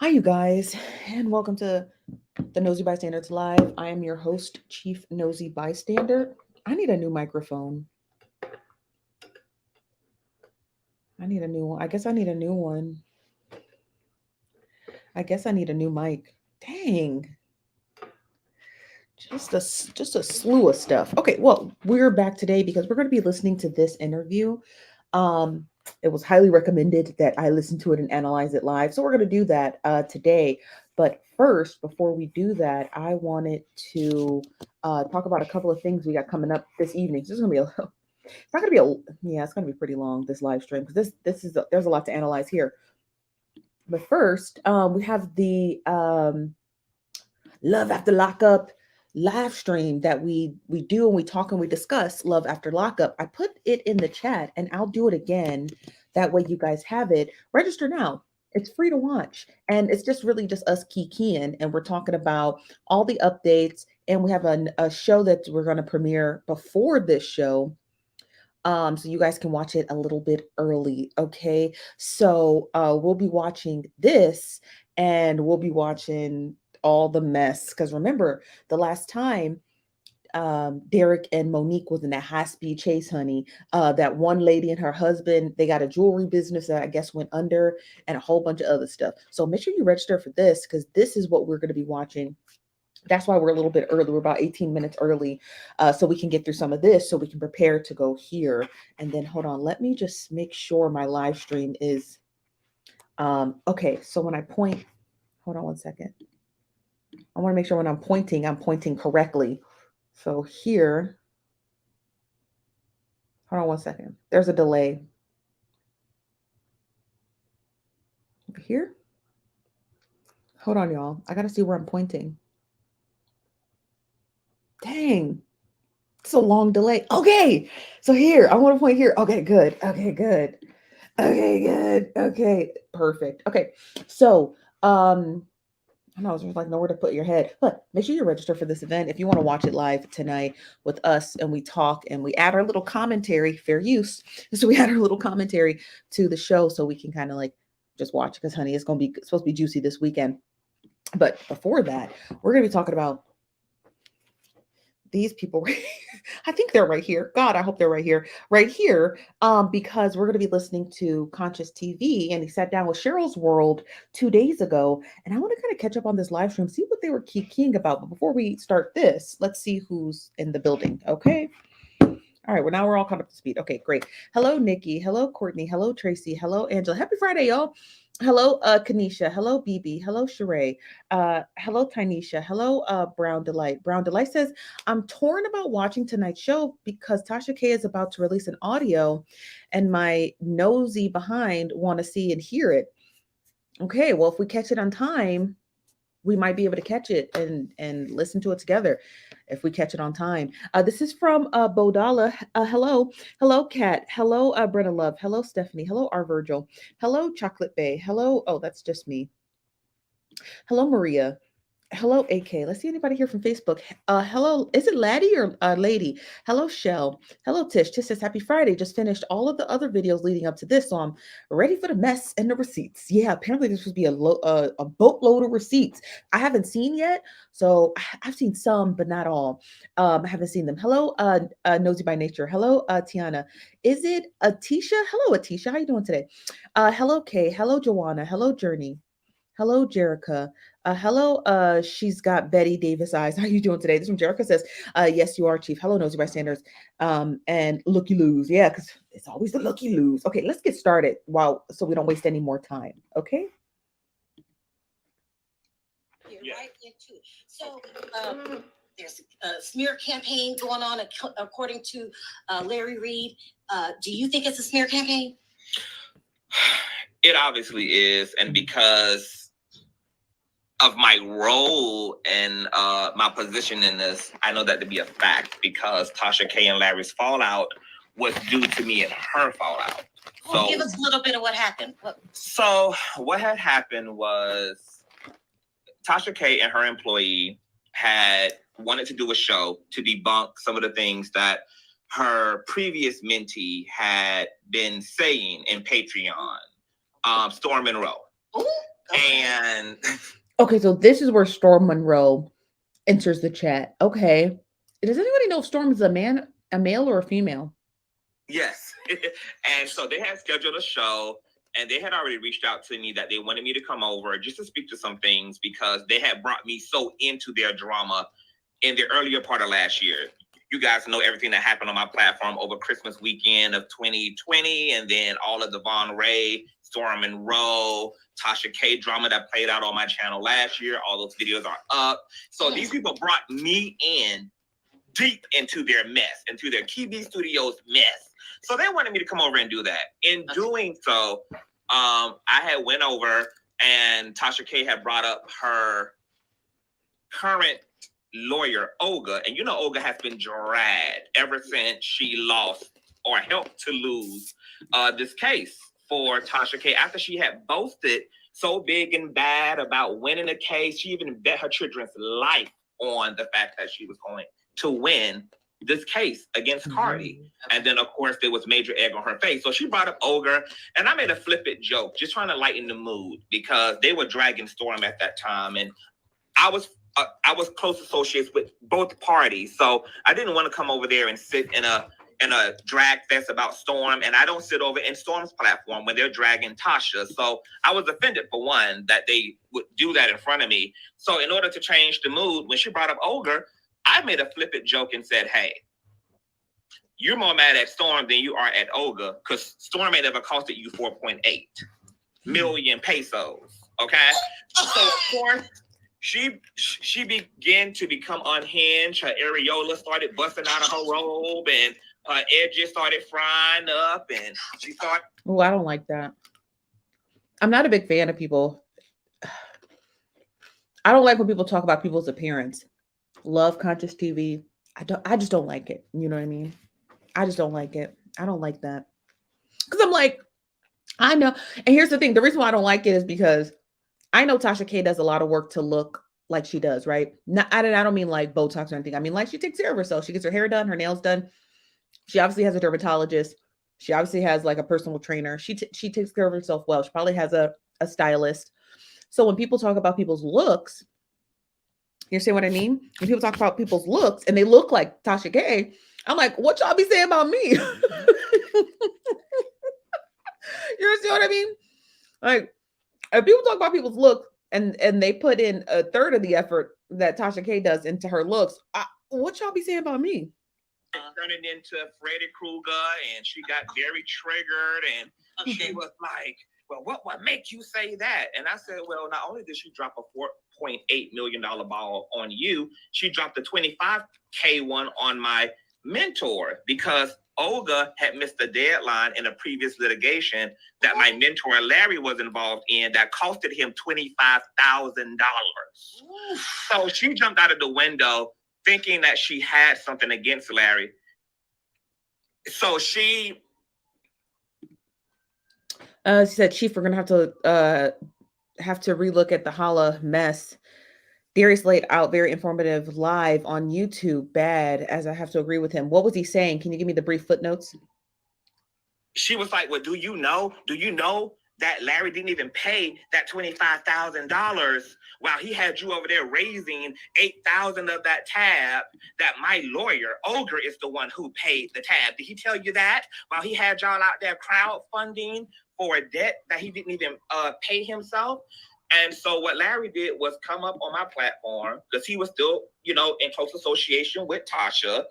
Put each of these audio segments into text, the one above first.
Hi, you guys, and welcome to the Nosy Bystanders Live. I am your host, Chief Nosy Bystander. I need a new microphone. I need a new one. I guess I need a new one. I guess I need a new mic. Dang, just a slew of stuff. Okay, well, we're back today because we're going to be listening to this interview. Um, it was highly recommended that I listen to it and analyze it live, so we're going to do that today. But first, before we do that, I wanted to talk about a couple of things we got coming up this evening. So this is going to be it's not going to be yeah, it's going to be pretty long, this live stream, because there's a lot to analyze here. But first, we have the Love After Lockup live stream that we do, and we talk and we discuss Love After Lockup. I put it in the chat and I'll do it again. That way you guys have it. Register now. It's free to watch. And it's just really just us kikiing, and we're talking about all the updates. And we have a show that we're going to premiere before this show, so you guys can watch it a little bit early. Okay, so we'll be watching this, and we'll be watching all the mess, because remember the last time Derek and Monique was in that high speed chase, honey. That one lady and her husband, they got a jewelry business that I guess went under, and a whole bunch of other stuff. So make sure you register for this, because this is what we're going to be watching. That's why we're a little bit early. We're about 18 minutes early, so we can get through some of this, so we can prepare to go here. And then hold on, let me just make sure my live stream is okay. So when I point, hold on one second. I want to make sure when I'm pointing correctly. So here, hold on one second. There's a delay over here. Hold on, y'all. I gotta see where I'm pointing. Dang, it's a long delay. Okay, so here I want to point here. Okay, good. Okay, good. Okay, good. Okay, perfect. Okay, so I know there's like nowhere to put your head, but make sure you register for this event if you want to watch it live tonight with us, and we talk and we add our little commentary, fair use. So we add our little commentary to the show, so we can kind of like just watch, because honey, it's gonna be supposed to be juicy this weekend. But before that, we're gonna be talking about these people. I think they're right here. God, I hope they're right here, because we're going to be listening to ConsciouzTV, and he sat down with Sharrellsworld 2 days ago, and I want to kind of catch up on this live stream, see what they were keying about. But before we start this, let's see who's in the building. Okay. All right, well, now we're all caught up to speed. Okay, great. Hello, Nikki. Hello, Courtney. Hello, Tracy. Hello, Angela. Happy Friday, y'all. Hello, Kanisha. Hello, BB. Hello, Sheree. Hello, Tynesha. Hello, Brown Delight. Brown Delight says, I'm torn about watching tonight's show because Tasha K is about to release an audio, and my nosy behind want to see and hear it. Okay, well, if we catch it on time, we might be able to catch it and listen to it together if we catch it on time. This is from Bodala. Hello, Kat. Hello, Brenna Love. Hello, Stephanie. Hello, R Virgil. Hello, Chocolate Bay. Hello. Oh, that's just me. Hello, Maria. Hello, AK. Let's see anybody here from Facebook. Hello, is it Laddie or Lady? Hello, Shell. Hello, Tish. Tish says, Happy Friday. Just finished all of the other videos leading up to this, so I'm ready for the mess and the receipts. Yeah, apparently this would be a boatload of receipts. I haven't seen yet, so I've seen some, but not all. I haven't seen them. Hello, Nosy by Nature. Hello, Tiana. Is it Atisha? Hello, Atisha. How you doing today? Hello, Kay. Hello, Joanna. Hello, Journey. Hello, Jerica. Hello, she's got Betty Davis eyes. How you doing today? This from Jerica says, yes, you are, Chief. Hello, Nosy Bystanders. And looky lose. Yeah, because it's always the looky lose. Okay, let's get started so we don't waste any more time. Okay? Yeah. Right into it. So there's a smear campaign going on, according to Larry Reid. Do you think it's a smear campaign? It obviously is, and because of my role and my position in this, I know that to be a fact, because Tasha K and Larry's fallout was due to me and her fallout. Well, so give us a little bit of what happened. So what had happened was Tasha K and her employee had wanted to do a show to debunk some of the things that her previous mentee had been saying in Patreon. Storm Monroe. Ooh. And okay, so this is where Storm Monroe enters the chat. Okay. Does anybody know if Storm is a male or a female? yes. And so they had scheduled a show, and they had already reached out to me that they wanted me to come over just to speak to some things because they had brought me so into their drama in the earlier part of last year. You guys know everything that happened on my platform over Christmas weekend of 2020, and then all of the Von Ray, Storm Monroe, Tasha K drama that played out on my channel last year. All those videos are up. So these people brought me in deep into their mess, into their KB Studios mess. So they wanted me to come over and do that. In doing so, I had went over, and Tasha K had brought up her current lawyer, Olga. And you know, Olga has been dragged ever since she lost or helped to lose this case for Tasha K. After she had boasted so big and bad about winning the case, she even bet her children's life on the fact that she was going to win this case against Cardi. And then, of course, there was major egg on her face. So she brought up Olga, and I made a flippant joke, just trying to lighten the mood because they were dragging Storm at that time. And I was close associates with both parties. So I didn't want to come over there and sit in a drag fest about Storm, and I don't sit over in Storm's platform when they're dragging Tasha. So I was offended, for one, that they would do that in front of me. So in order to change the mood, when she brought up Olga, I made a flippant joke and said, hey, you're more mad at Storm than you are at Olga, because Storm ain't ever costed you 4.8 million pesos. Okay? So of course, she began to become unhinged. Her areola started busting out of her robe, and her edges started frying up, and she thought, oh, I don't like that. I'm not a big fan of people. I don't like when people talk about people's appearance. Love ConsciouzTV. I just don't like it. You know what I mean? I just don't like it. I don't like that. Because I'm like, I know. And here's the thing. The reason why I don't like it is because I know Tasha K does a lot of work to look like she does, right? I don't mean like Botox or anything. I mean, like, she takes care of herself. She gets her hair done, her nails done. She obviously has a dermatologist. She obviously has like a personal trainer. She takes care of herself well. She probably has a stylist. So when people talk about people's looks, you see what I mean? When people talk about people's looks and they look like Tasha K, I'm like, what y'all be saying about me? You see what I mean? Like, if people talk about people's looks and they put in a third of the effort that Tasha K does into her looks, what y'all be saying about me? Turning into Freddy Krueger, and she got very triggered, and she was like, well, what make you say that? And I said, well, not only did she drop a $4.8 million ball on you, she dropped a 25K one on my mentor, because Olga had missed the deadline in a previous litigation that my mentor Larry was involved in that costed him $25,000. So she jumped out of the window thinking that she had something against Larry. So she said, Chief, we're gonna have to relook at the Hala mess. Darius laid out very informative live on YouTube. Bad, as I have to agree with him. What was he saying? Can you give me the brief footnotes? She was like, well, do you know that Larry didn't even pay that $25,000 while he had you over there raising $8,000 of that tab, that my lawyer, Olga, is the one who paid the tab. Did he tell you that? While he had y'all out there crowdfunding for a debt that he didn't even pay himself? And so what Larry did was come up on my platform, because he was still, in close association with Tasha.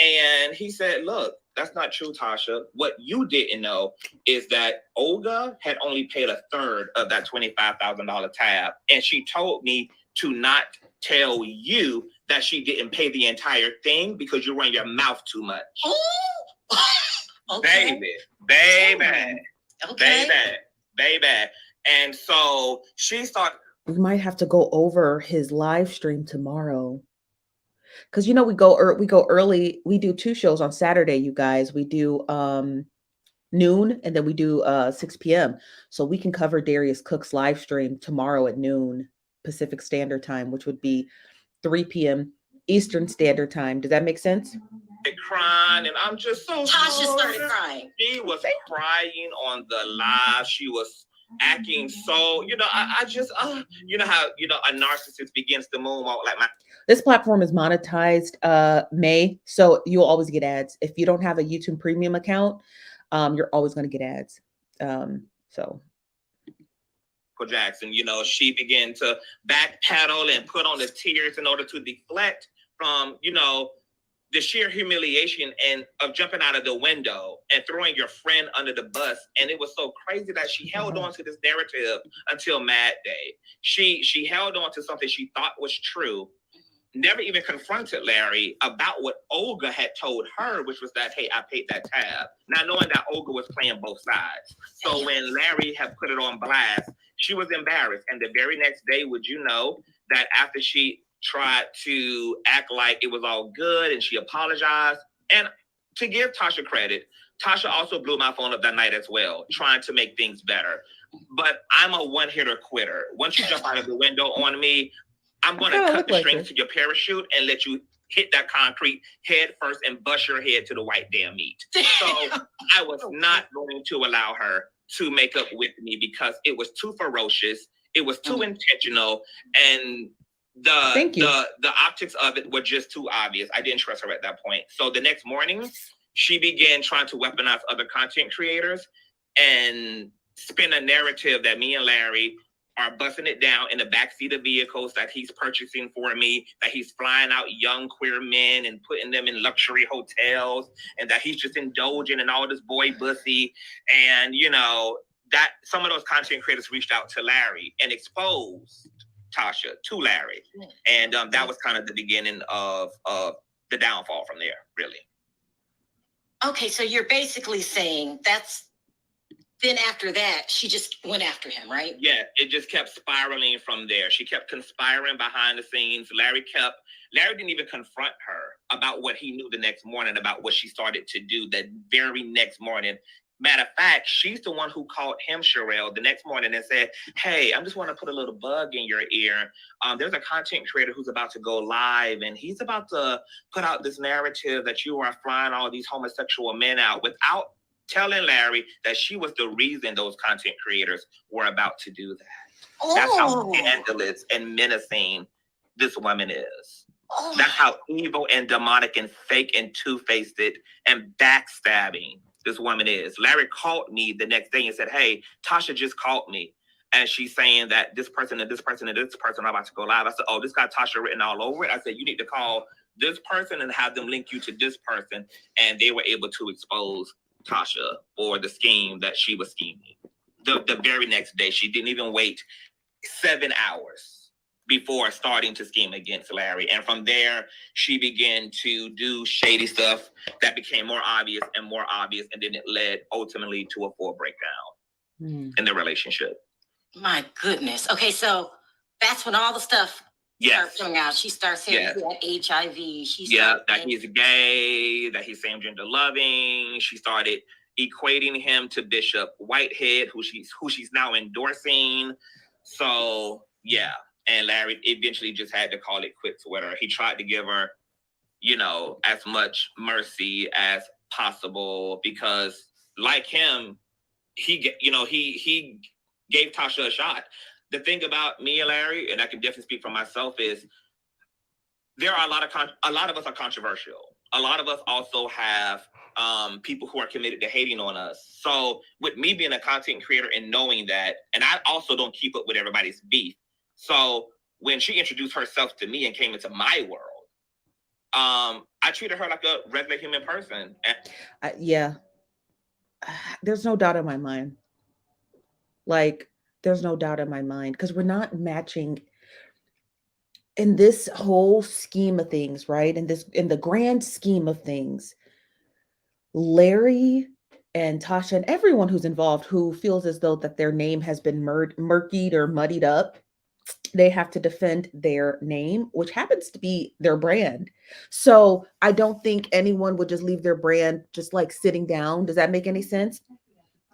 And he said, look, that's not true, Tasha. What you didn't know is that Olga had only paid a third of that $25,000 tab. And she told me to not tell you that she didn't pay the entire thing because you run your mouth too much. Okay. Baby. And so she started. We might have to go over his live stream tomorrow, because we go early. We do 2 shows on Saturday, you guys. We do noon, and then we do 6 p.m. So we can cover Darius Cook's live stream tomorrow at noon Pacific Standard Time, which would be 3 p.m. Eastern Standard Time. Does that make sense? Crying, and I'm just so Tasha started crying. She was crying on the live. She was acting so, I just, you know how, a narcissist begins to moonwalk like my. This platform is monetized, May, so you'll always get ads. If you don't have a YouTube Premium account, you're always going to get ads. So. Jackson, she began to backpedal and put on the tears in order to deflect from, the sheer humiliation and of jumping out of the window and throwing your friend under the bus. And it was so crazy that she held on to this narrative until Mad Day. She held on to something she thought was true, never even confronted Larry about what Olga had told her, which was that, hey, I paid that tab. Now, knowing that Olga was playing both sides. So when Larry had put it on blast, she was embarrassed. And the very next day, would you know that after she tried to act like it was all good and she apologized, and to give Tasha credit, Tasha also blew my phone up that night as well, trying to make things better. But I'm a one-hitter quitter. Once you jump out of the window on me, I'm going to cut the strings to your parachute and let you hit that concrete head first and bust your head to the white damn meat. So I was not going to allow her to make up with me because it was too ferocious. It was too intentional. And the optics of it were just too obvious. I didn't trust her at that point. So the next morning, she began trying to weaponize other content creators and spin a narrative that me and Larry are busting it down in the backseat of vehicles that he's purchasing for me, that he's flying out young queer men and putting them in luxury hotels, and that he's just indulging in all this boy bussy. And, that some of those content creators reached out to Larry and exposed Tasha to Larry. And that was kind of the beginning of the downfall from there, really. Okay, so you're basically saying then after that, she just went after him, right? Yeah, it just kept spiraling from there. She kept conspiring behind the scenes. Larry didn't even confront her about what he knew the next morning, about what she started to do the very next morning. Matter of fact, she's the one who called him, Sharrell, the next morning and said, hey, I just want to put a little bug in your ear. There's a content creator who's about to go live, and he's about to put out this narrative that you are flying all these homosexual men out, without telling Larry that she was the reason those content creators were about to do that. Oh. That's how scandalous and menacing this woman is. Oh. That's how evil and demonic and fake and two-faced and backstabbing this woman is. Larry called me the next day and said, hey, Tasha just called me. And she's saying that this person and this person and this person are about to go live. I said, oh, this got Tasha written all over it. I said, you need to call this person and have them link you to this person. And they were able to expose Tasha for the scheme that she was scheming. The very next day, she didn't even wait 7 hours before starting to scheme against Larry. And from there, she began to do shady stuff that became more obvious. And then it led ultimately to a full breakdown in the relationship. My goodness. Okay, so that's when all the stuff starts coming out. She starts saying he had HIV. That he's gay, that he's same gender loving. She started equating him to Bishop Whitehead, who she's now endorsing. So and Larry eventually just had to call it quits with her. He tried to give her, as much mercy as possible because, like him, he gave Tasha a shot. The thing about me and Larry, and I can definitely speak for myself, is there are a lot of us are controversial. A lot of us also have people who are committed to hating on us. So with me being a content creator and knowing that, and I also don't keep up with everybody's beef. So when she introduced herself to me and came into my world, I treated her like a regular human person. There's no doubt in my mind. There's no doubt in my mind, because we're not matching in this whole scheme of things, right? In the grand scheme of things, Larry and Tasha and everyone who's involved who feels as though that their name has been murkied or muddied up, they have to defend their name, which happens to be their brand. So I don't think anyone would just leave their brand just like sitting down. Does that make any sense?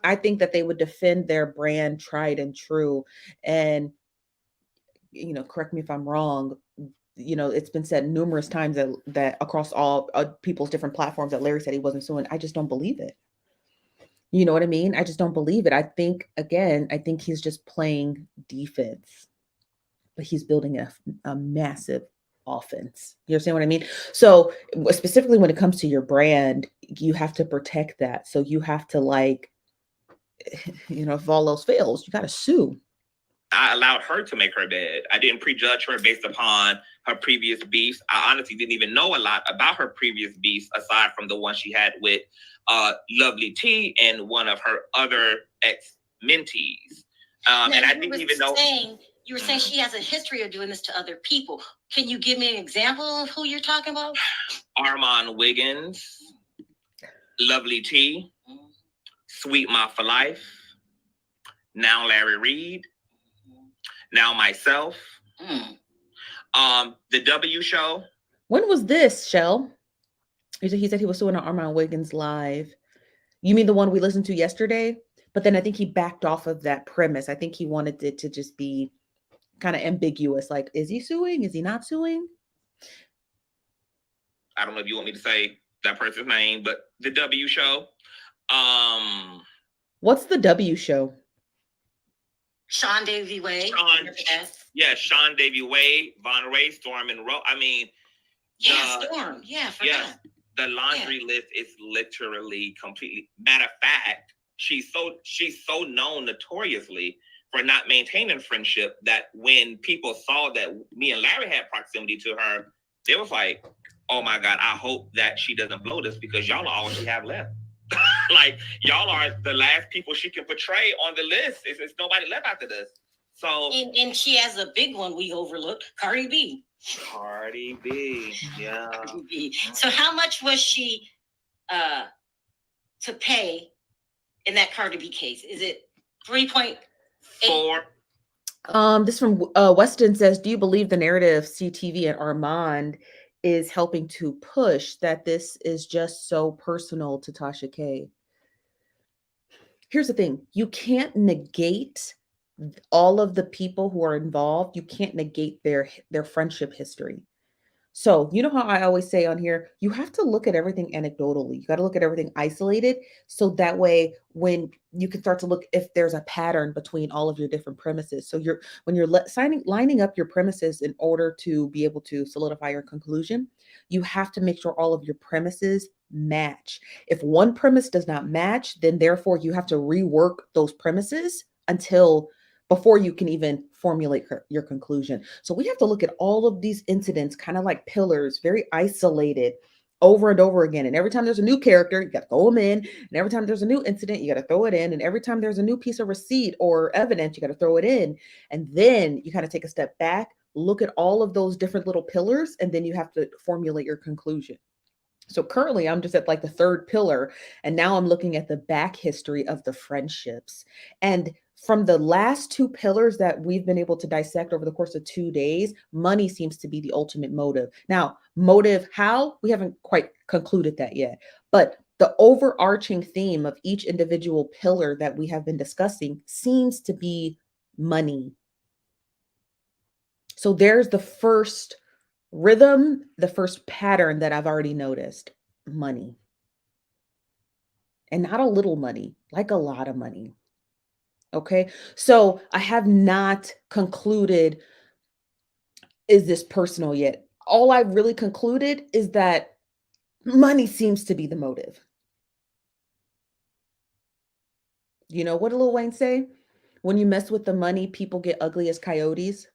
I think that they would defend their brand tried and true. And, correct me if I'm wrong, it's been said numerous times that across all people's different platforms that Larry said he wasn't suing. I just don't believe it. You know what I mean? I just don't believe it. I think, again, I think he's just playing defense, but he's building a massive offense. You understand what I mean? So specifically when it comes to your brand, you have to protect that. So you have to like, if all else fails, you got to sue. I allowed her to make her bed. I didn't prejudge her based upon her previous beefs. I honestly didn't even know a lot about her previous beefs aside from the one she had with Lovely T and one of her other ex-mentees. And I didn't even know. You were saying she has a history of doing this to other people. Can you give me an example of who you're talking about? Armon Wiggins, Lovely T, Sweet Mouth for Life, now Larry Reid, now myself. The W Show. When was this, Shell? He said he was suing Armon Wiggins live. You mean the one we listened to yesterday? But then I think he backed off of that premise. I think he wanted it to just be kind of ambiguous. Like, is he suing? Is he not suing? I don't know if you want me to say that person's name, but the W Show. What's the W Show? Sean Davy Way. Sean Davy Way, Von Ray, Storm, Monroe. I mean, Storm. The laundry list is literally completely. Matter of fact, she's so known notoriously for not maintaining friendship that when people saw that me and Larry had proximity to her, they was like, "Oh my God, I hope that she doesn't blow this because y'all are all she have left." Like, y'all are the last people she can portray on the list. It's nobody left after this. So and she has a big one we overlooked, Cardi B. Cardi B, yeah. Cardi B. So how much was she to pay in that Cardi B case? Is it 3.4? This from Weston says, do you believe the narrative CTV and Armand is helping to push that this is just so personal to Tasha K? Here's the thing. You can't negate all of the people who are involved. You can't negate their friendship history. So, you know how I always say on here, you have to look at everything anecdotally. You got to look at everything isolated. So that way, when you can start to look if there's a pattern between all of your different premises. So when you're lining up your premises in order to be able to solidify your conclusion, you have to make sure all of your premises match. If one premise does not match, then therefore you have to rework those premises before you can even formulate your conclusion. So we have to look at all of these incidents kind of like pillars, very isolated, over and over again. And every time there's a new character, you got to throw them in. And every time there's a new incident, you got to throw it in. And every time there's a new piece of receipt or evidence, you got to throw it in. And then you kind of take a step back, look at all of those different little pillars, and then you have to formulate your conclusion. So currently I'm just at like the third pillar, and now I'm looking at the back history of the friendships. And from the last two pillars that we've been able to dissect over the course of 2 days, money seems to be the ultimate motive. Now, motive how? We haven't quite concluded that yet. But the overarching theme of each individual pillar that we have been discussing seems to be money. So there's the first rhythm, the first pattern that I've already noticed: money. And not a little money, like a lot of money. Okay, so I have not concluded, is this personal yet? All I've really concluded is that money seems to be the motive. You know what did Lil Wayne say? When you mess with the money, people get ugly as coyotes.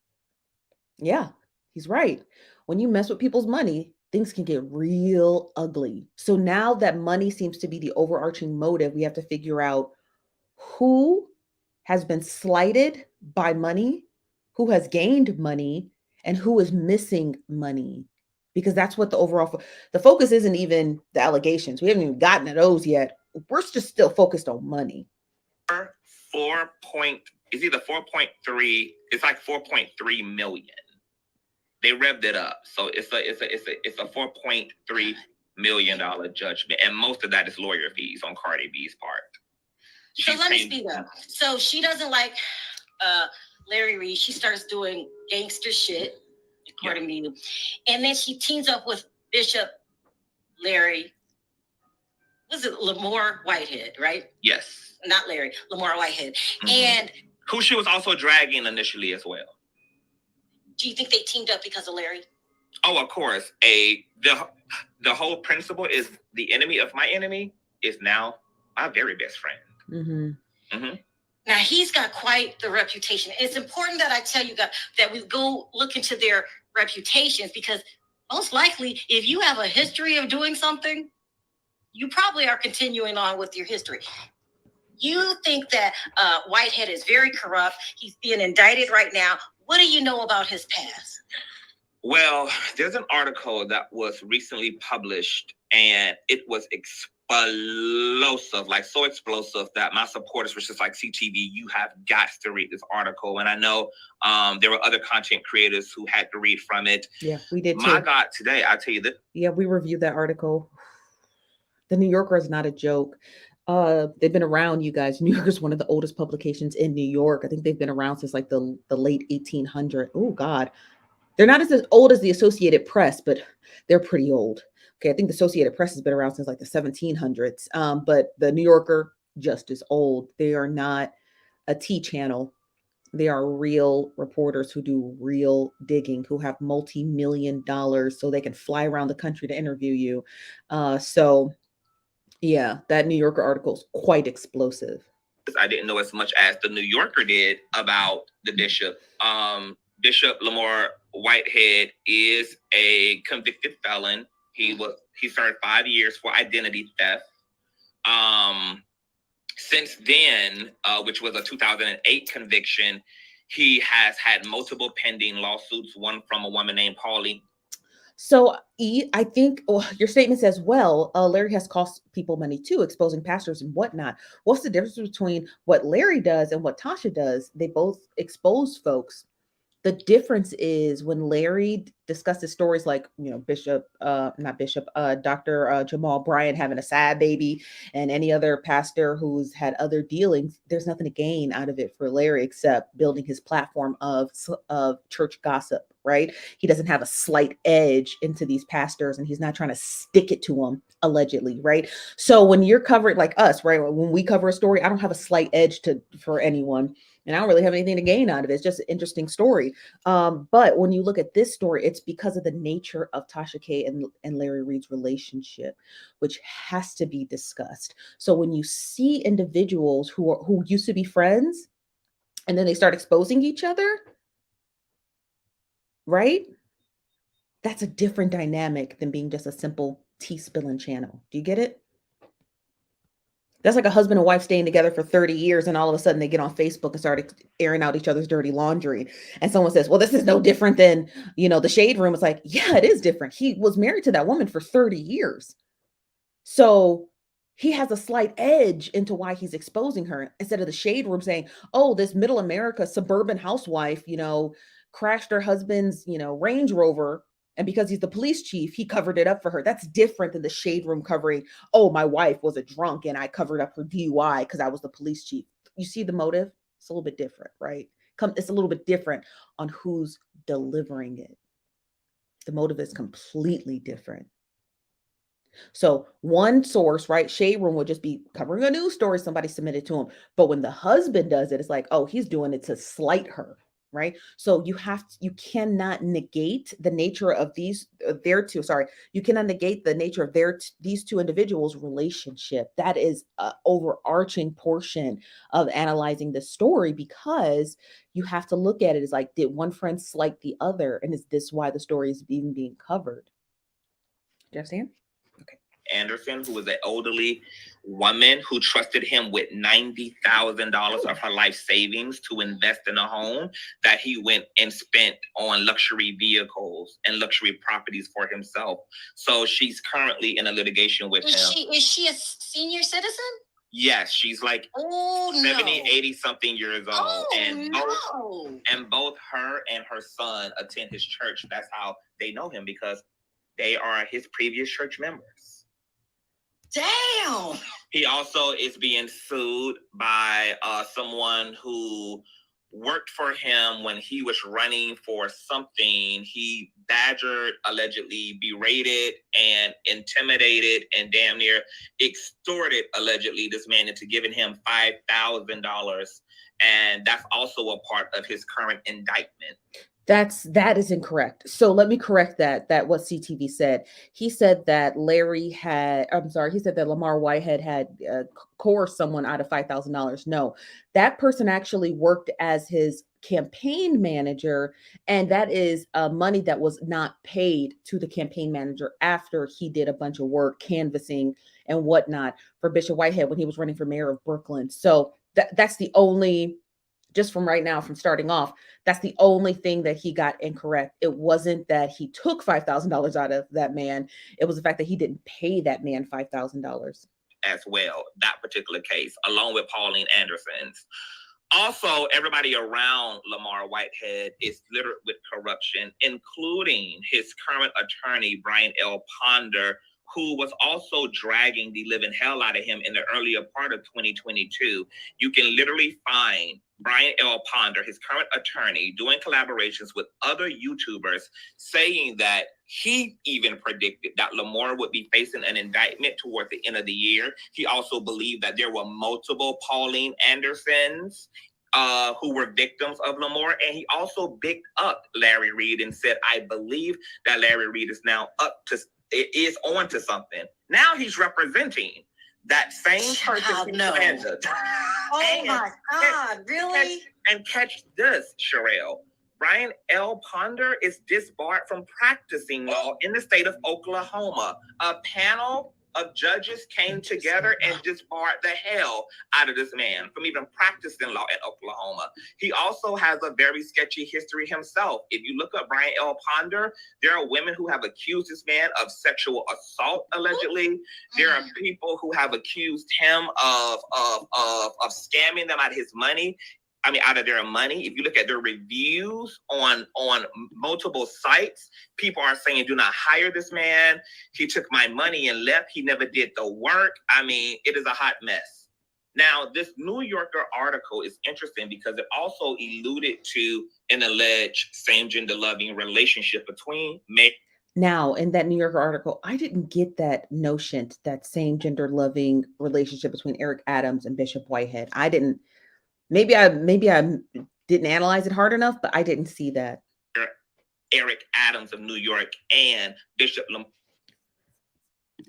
Yeah, he's right. When you mess with people's money, things can get real ugly. So now that money seems to be the overarching motive, we have to figure out who has been slighted by money, who has gained money, and who is missing money. Because that's what the focus isn't even the allegations. We haven't even gotten to those yet. We're just still focused on money. 4 point, it's either 4.3, it's like 4.3 million. They revved it up. So it's a $4.3 million judgment. And most of that is lawyer fees on Cardi B's part. So let me speak up. So she doesn't like Larry Reid. She starts doing gangster shit, according to you. And then she teams up with Bishop Larry was it Lamar Whitehead, right? Yes. Not Larry, Lamar Whitehead. Mm-hmm. And who she was also dragging initially as well. Do you think they teamed up because of Larry? Oh, of course. The whole principle is the enemy of my enemy is now my very best friend. Mm-hmm. Mm-hmm. Now he's got quite the reputation. It's important that I tell you guys that we go look into their reputations, because most likely, if you have a history of doing something, you probably are continuing on with your history. You think that Whitehead is very corrupt. He's being indicted right now. What do you know about his past? Well, there's an article that was recently published, and it was explosive, like so explosive that my supporters were just like, CTV, you have got to read this article. And I know there were other content creators who had to read from it. Yeah, we did too. My God, today, I tell you that. Yeah, we reviewed that article. The New Yorker is not a joke. They've been around, you guys. New Yorker is one of the oldest publications in New York. I think they've been around since like the late 1800s. Oh, God. They're not as old as the Associated Press, but they're pretty old. Okay, I think the Associated Press has been around since like the 1700s. But the New Yorker, just as old. They are not a T channel. They are real reporters who do real digging, who have multi-million dollars so they can fly around the country to interview you. So yeah, that New Yorker article is quite explosive. I didn't know as much as the New Yorker did about the bishop. Bishop Lamar Whitehead is a convicted felon. He served 5 years for identity theft. Since then, which was a 2008 conviction, he has had multiple pending lawsuits, one from a woman named Pauline. So I think your statement says, well, Larry has cost people money too, exposing pastors and whatnot. What's the difference between what Larry does and what Tasha does? They both expose folks. The difference is when Larry discusses stories like, Dr. Jamal Bryant having a sad baby and any other pastor who's had other dealings, there's nothing to gain out of it for Larry except building his platform of church gossip, right? He doesn't have a slight edge into these pastors and he's not trying to stick it to them allegedly, right? So when you're covering like us, right? When we cover a story, I don't have a slight edge for anyone. And I don't really have anything to gain out of it. It's just an interesting story. But when you look at this story, it's because of the nature of Tasha K and Larry Reid's relationship, which has to be discussed. So when you see individuals who used to be friends and then they start exposing each other, right? That's a different dynamic than being just a simple tea spilling channel. Do you get it? That's like a husband and wife staying together for 30 years and all of a sudden they get on Facebook and start airing out each other's dirty laundry. And someone says, well, this is no different than, the shade room. It's like, yeah, it is different. He was married to that woman for 30 years. So he has a slight edge into why he's exposing her instead of the shade room saying, oh, this middle America suburban housewife, crashed her husband's, Range Rover. And because he's the police chief, he covered it up for her. That's different than the shade room covering, oh, my wife was a drunk and I covered up her DUI because I was the police chief. You see the motive? It's a little bit different, right? It's a little bit different on who's delivering it. The motive is completely different. So one source, right? Shade room would just be covering a news story somebody submitted to him. But when the husband does it, it's like, oh, he's doing it to slight her, right? So you cannot negate the nature of you cannot negate the nature of these two individuals' relationship. That is an overarching portion of analyzing the story, because you have to look at it as like, did one friend slight the other? And is this why the story is even being covered? Do you understand? Okay. Anderson, who was an elderly woman who trusted him with $90,000 of her life savings to invest in a home that he went and spent on luxury vehicles and luxury properties for himself. So she's currently in a litigation with him. Is she a senior citizen? Yes, she's like 70, 80 something years old. And both her and her son attend his church. That's how they know him, because they are his previous church members. Damn. He also is being sued by someone who worked for him when he was running for something. He badgered, allegedly berated and intimidated and damn near extorted, allegedly, this man into giving him $5,000. And that's also a part of his current indictment. That is incorrect. So let me correct that what CTV said. He said that he said that Lamar Whitehead had coerced someone out of $5,000. No, that person actually worked as his campaign manager, and that is money that was not paid to the campaign manager after he did a bunch of work canvassing and whatnot for Bishop Whitehead when he was running for mayor of Brooklyn. So that's the only, just from right now, from starting off, that's the only thing that he got incorrect. It wasn't that he took $5,000 out of that man. It was the fact that he didn't pay that man $5,000. As well, that particular case, along with Pauline Anderson's. Also, everybody around Lamar Whitehead is littered with corruption, including his current attorney, Brian L. Ponder, who was also dragging the living hell out of him in the earlier part of 2022. You can literally find Brian L. Ponder, his current attorney, doing collaborations with other YouTubers, saying that he even predicted that Lamar would be facing an indictment toward the end of the year. He also believed that there were multiple Pauline Andersons who were victims of Lamar. And he also bigged up Larry Reid and said, I believe that Larry Reid is now on to something. Now he's representing that same person. Oh my God, really? And catch this, Sharrell. Brian L. Ponder is disbarred from practicing law in the state of Oklahoma. A panel of judges came together and disbarred the hell out of this man from even practicing law in Oklahoma. He also has a very sketchy history himself. If you look up Brian L. Ponder, there are women who have accused this man of sexual assault, allegedly. There are people who have accused him of scamming them out of his money. I mean, out of their money. If you look at their reviews on multiple sites, people are saying, do not hire this man. He took my money and left. He never did the work. I mean, it is a hot mess. Now, this New Yorker article is interesting because it also alluded to an alleged same-gender loving relationship between men. Now, in that New Yorker article, I didn't get that notion, that same-gender loving relationship between Eric Adams and Bishop Whitehead. I didn't. Maybe I didn't analyze it hard enough, but I didn't see that. Eric Adams of New York and Bishop Lamar.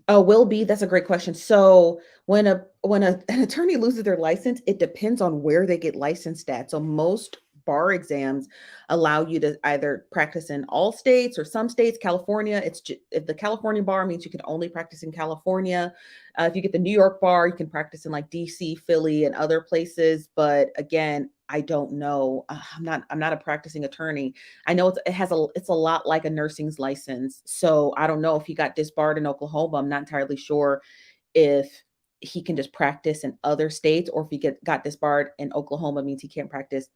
Oh, will be. That's a great question. So when an attorney loses their license, it depends on where they get licensed at. So most bar exams allow you to either practice in all states or some states. California, if the California bar means you can only practice in California. If you get the New York bar, you can practice in like DC, Philly, and other places. But again, I don't know. I'm not a practicing attorney. I know it's a lot like a nursing's license. So I don't know if he got disbarred in Oklahoma. I'm not entirely sure if he can just practice in other states, or if he got disbarred in Oklahoma means he can't practice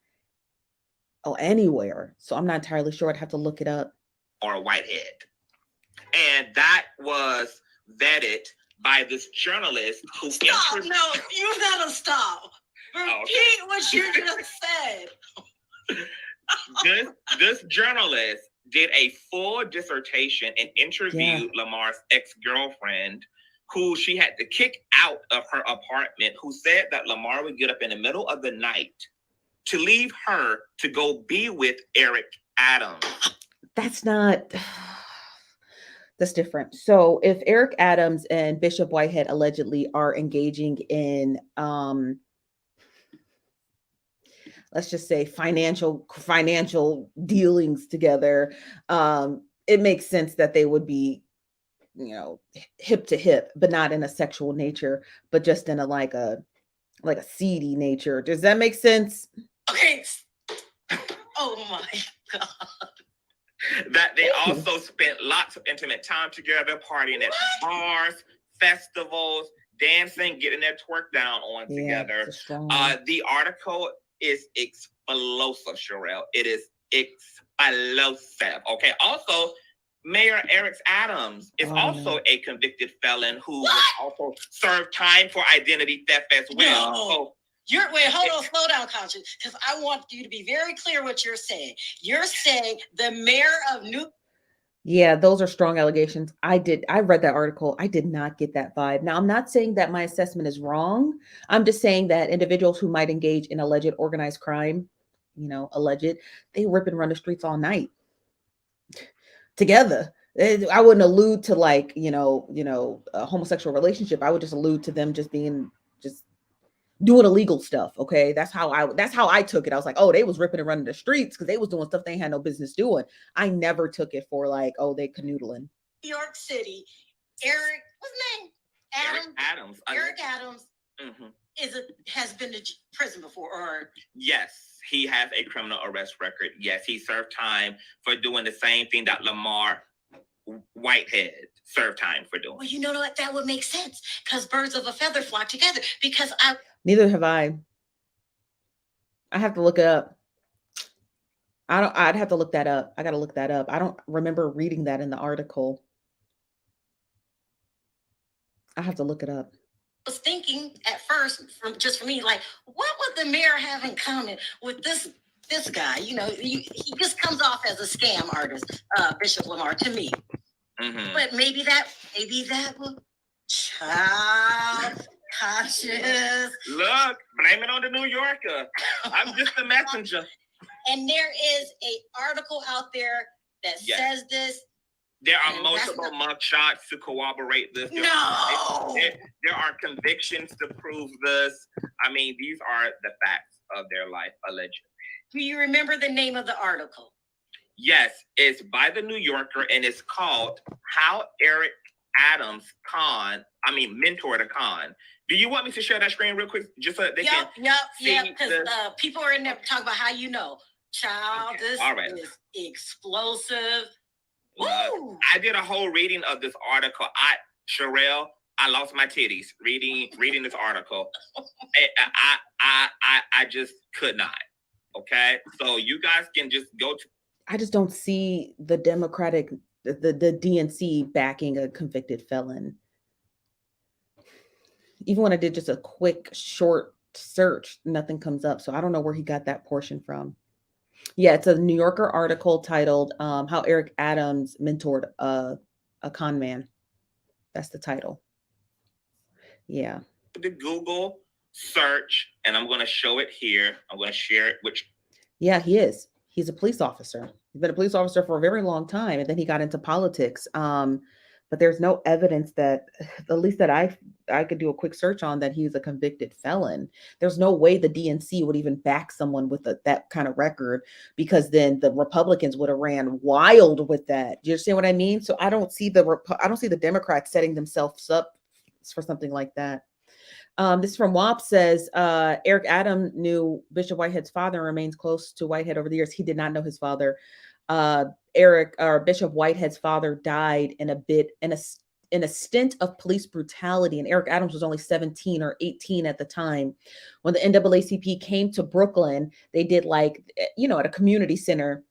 anywhere. So I'm not entirely sure. I'd have to look it up. Or Whitehead. And that was vetted by this journalist who Stop! No, you gotta stop. Repeat what you just said. This journalist did a full dissertation and interviewed Lamar's ex-girlfriend, who she had to kick out of her apartment, who said that Lamar would get up in the middle of the night to leave her to go be with Eric Adams. That's different. So if Eric Adams and Bishop Whitehead allegedly are engaging in, let's just say financial dealings together, it makes sense that they would be, hip to hip, but not in a sexual nature, but just in a seedy nature. Does that make sense? Okay. Oh my God. That they also spent lots of intimate time together, partying at bars, festivals, dancing, getting their twerk down on together. The article is explosive, Sharrell. It is explosive. Okay. Also, Mayor Eric Adams is also a convicted felon who also served time for identity theft as well. So Wait, hold on, slow down, Conscious, because I want you to be very clear what you're saying. You're saying the mayor of New. Yeah, those are strong allegations. I read that article. I did not get that vibe. Now, I'm not saying that my assessment is wrong. I'm just saying that individuals who might engage in alleged organized crime, alleged, they rip and run the streets all night together. I wouldn't allude to like, a homosexual relationship. I would just allude to them just being just doing illegal stuff. Okay. That's how I took it. I was like, oh, they was ripping and running the streets because they was doing stuff they had no business doing. I never took it for like, oh, they canoodling. New York City, Eric, what's his name? Eric Adams has been to prison before, or yes, he has a criminal arrest record. Yes, he served time for doing the same thing that Lamar Whitehead served time for doing. Well, you know what? That would make sense because birds of a feather flock together. Because neither have I. I have to look it up. I'd have to look that up. I got to look that up. I don't remember reading that in the article. I have to look it up. I was thinking at first, for me, like, what would the mayor have in common with this guy? He just comes off as a scam artist, Bishop Lamar, to me. Mm-hmm. But maybe that will child conscious. Look, blame it on the New Yorker. I'm just a messenger. And there is an article out there that says this. There are multiple mugshots to corroborate this. There are convictions to prove this. I mean, these are the facts of their life, allegedly. Do you remember the name of the article? Yes, it's by the New Yorker, and it's called "How Eric Adams Mentored a Con." Do you want me to share that screen real quick, just so they can see? Because people are in there talking about how child, this is explosive. I did a whole reading of this article. Sharrell, I lost my titties reading this article. I just could not. Okay, so you guys can just go to. I just don't see the Democratic, the DNC backing a convicted felon. Even when I did just a quick, short search, nothing comes up. So I don't know where he got that portion from. Yeah, it's a New Yorker article titled "How Eric Adams Mentored a Con Man." That's the title. Yeah. The Google search, and I'm going to show it here. I'm going to share it. Yeah, he is. He's a police officer. He's been a police officer for a very long time, and then he got into politics. But there's no evidence that, at least that I could do a quick search on, that he's a convicted felon. There's no way the DNC would even back someone with that kind of record, because then the Republicans would have ran wild with that. Do you understand what I mean? So I don't see the Democrats setting themselves up for something like that. This from WAP says, Eric Adams knew Bishop Whitehead's father and remains close to Whitehead over the years. He did not know his father. Bishop Whitehead's father died in a stint of police brutality, and Eric Adams was only 17 or 18 at the time. When the NAACP came to Brooklyn, they did at a community center,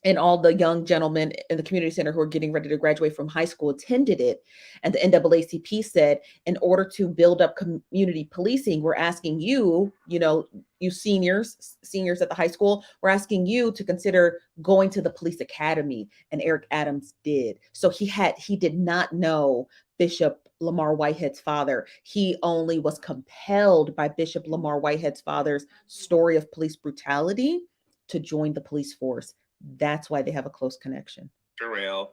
and all the young gentlemen in the community center who were getting ready to graduate from high school attended it. And the NAACP said, in order to build up community policing, we're asking you, you seniors at the high school, we're asking you to consider going to the police academy. And Eric Adams did. So he did not know Bishop Lamar Whitehead's father. He only was compelled by Bishop Lamar Whitehead's father's story of police brutality to join the police force. That's why they have a close connection. Sharrell.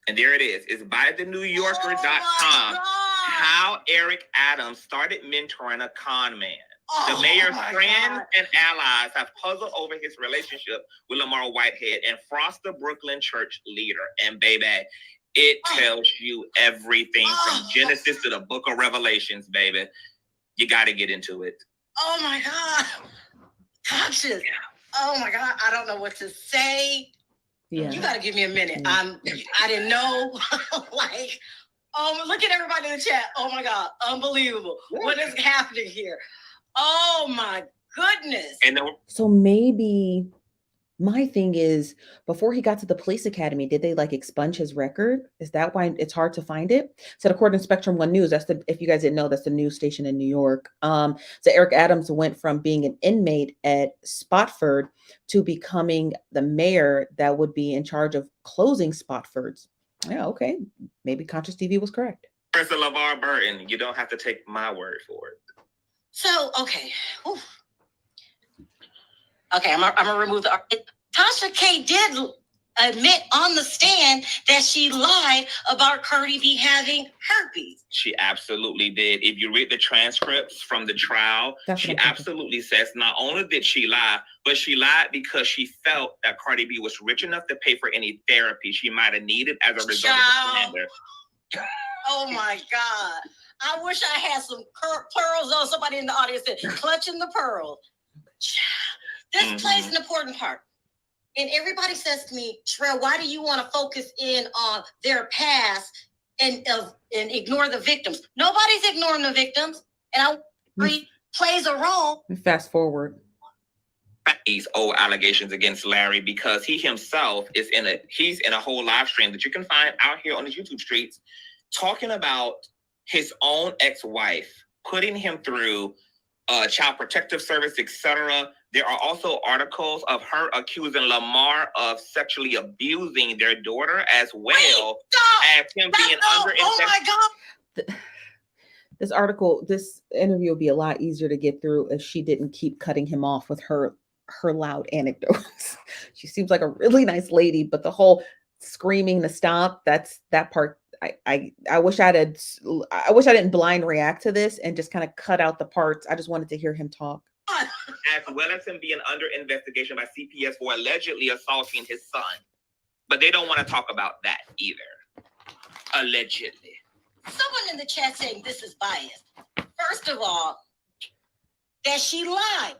And there it is. It's by the NewYorker.com. How Eric Adams started mentoring a con man. The mayor's friends and allies have puzzled over his relationship with Lamar Whitehead and Frost, the Brooklyn church leader. And baby, it tells you everything from Genesis to the book of Revelations, baby. You got to get into it. Oh my God. Conscious. Yeah. Oh my God, I don't know what to say. Yeah. You got to give me a minute. Yeah. I didn't know. Look at everybody in the chat. Oh my God, unbelievable. Yeah. What is happening here? Oh my goodness. So maybe My thing is, before he got to the police academy, did they like expunge his record? Is that why it's hard to find it? So according to Spectrum One News, that's the, if you guys didn't know, that's the news station in New York. So Eric Adams went from being an inmate at Spofford to becoming the mayor that would be in charge of closing Spofford's. Yeah, okay. Maybe Conscious TV was correct. Professor LeVar Burton, you don't have to take my word for it. So, okay. Whew. Okay, I'm gonna remove the. Tasha K did admit on the stand that she lied about Cardi B having herpes. She absolutely did. If you read the transcripts from the trial, she absolutely says not only did she lie, but she lied because she felt that Cardi B was rich enough to pay for any therapy she might have needed as a result of the slander. Oh my God. I wish I had some pearls on. Somebody in the audience said, clutching the pearls. This plays an important part. And everybody says to me, Sharrell, why do you want to focus in on their past and ignore the victims? Nobody's ignoring the victims. And I agree, plays a role. Fast forward. These old allegations against Larry because he himself is he's in a whole live stream that you can find out here on the YouTube streets talking about his own ex-wife, putting him through child protective service, etc. There are also articles of her accusing Lamar of sexually abusing their daughter as well as him being under Oh my God. This interview will be a lot easier to get through if she didn't keep cutting him off with her loud anecdotes. She seems like a really nice lady, but the whole screaming to stop, that part. I wish I didn't blind react to this and just kind of cut out the parts. I just wanted to hear him talk. As well as him being under investigation by CPS for allegedly assaulting his son. But they don't want to talk about that either. Allegedly. Someone in the chat saying this is biased. First of all, that she lied.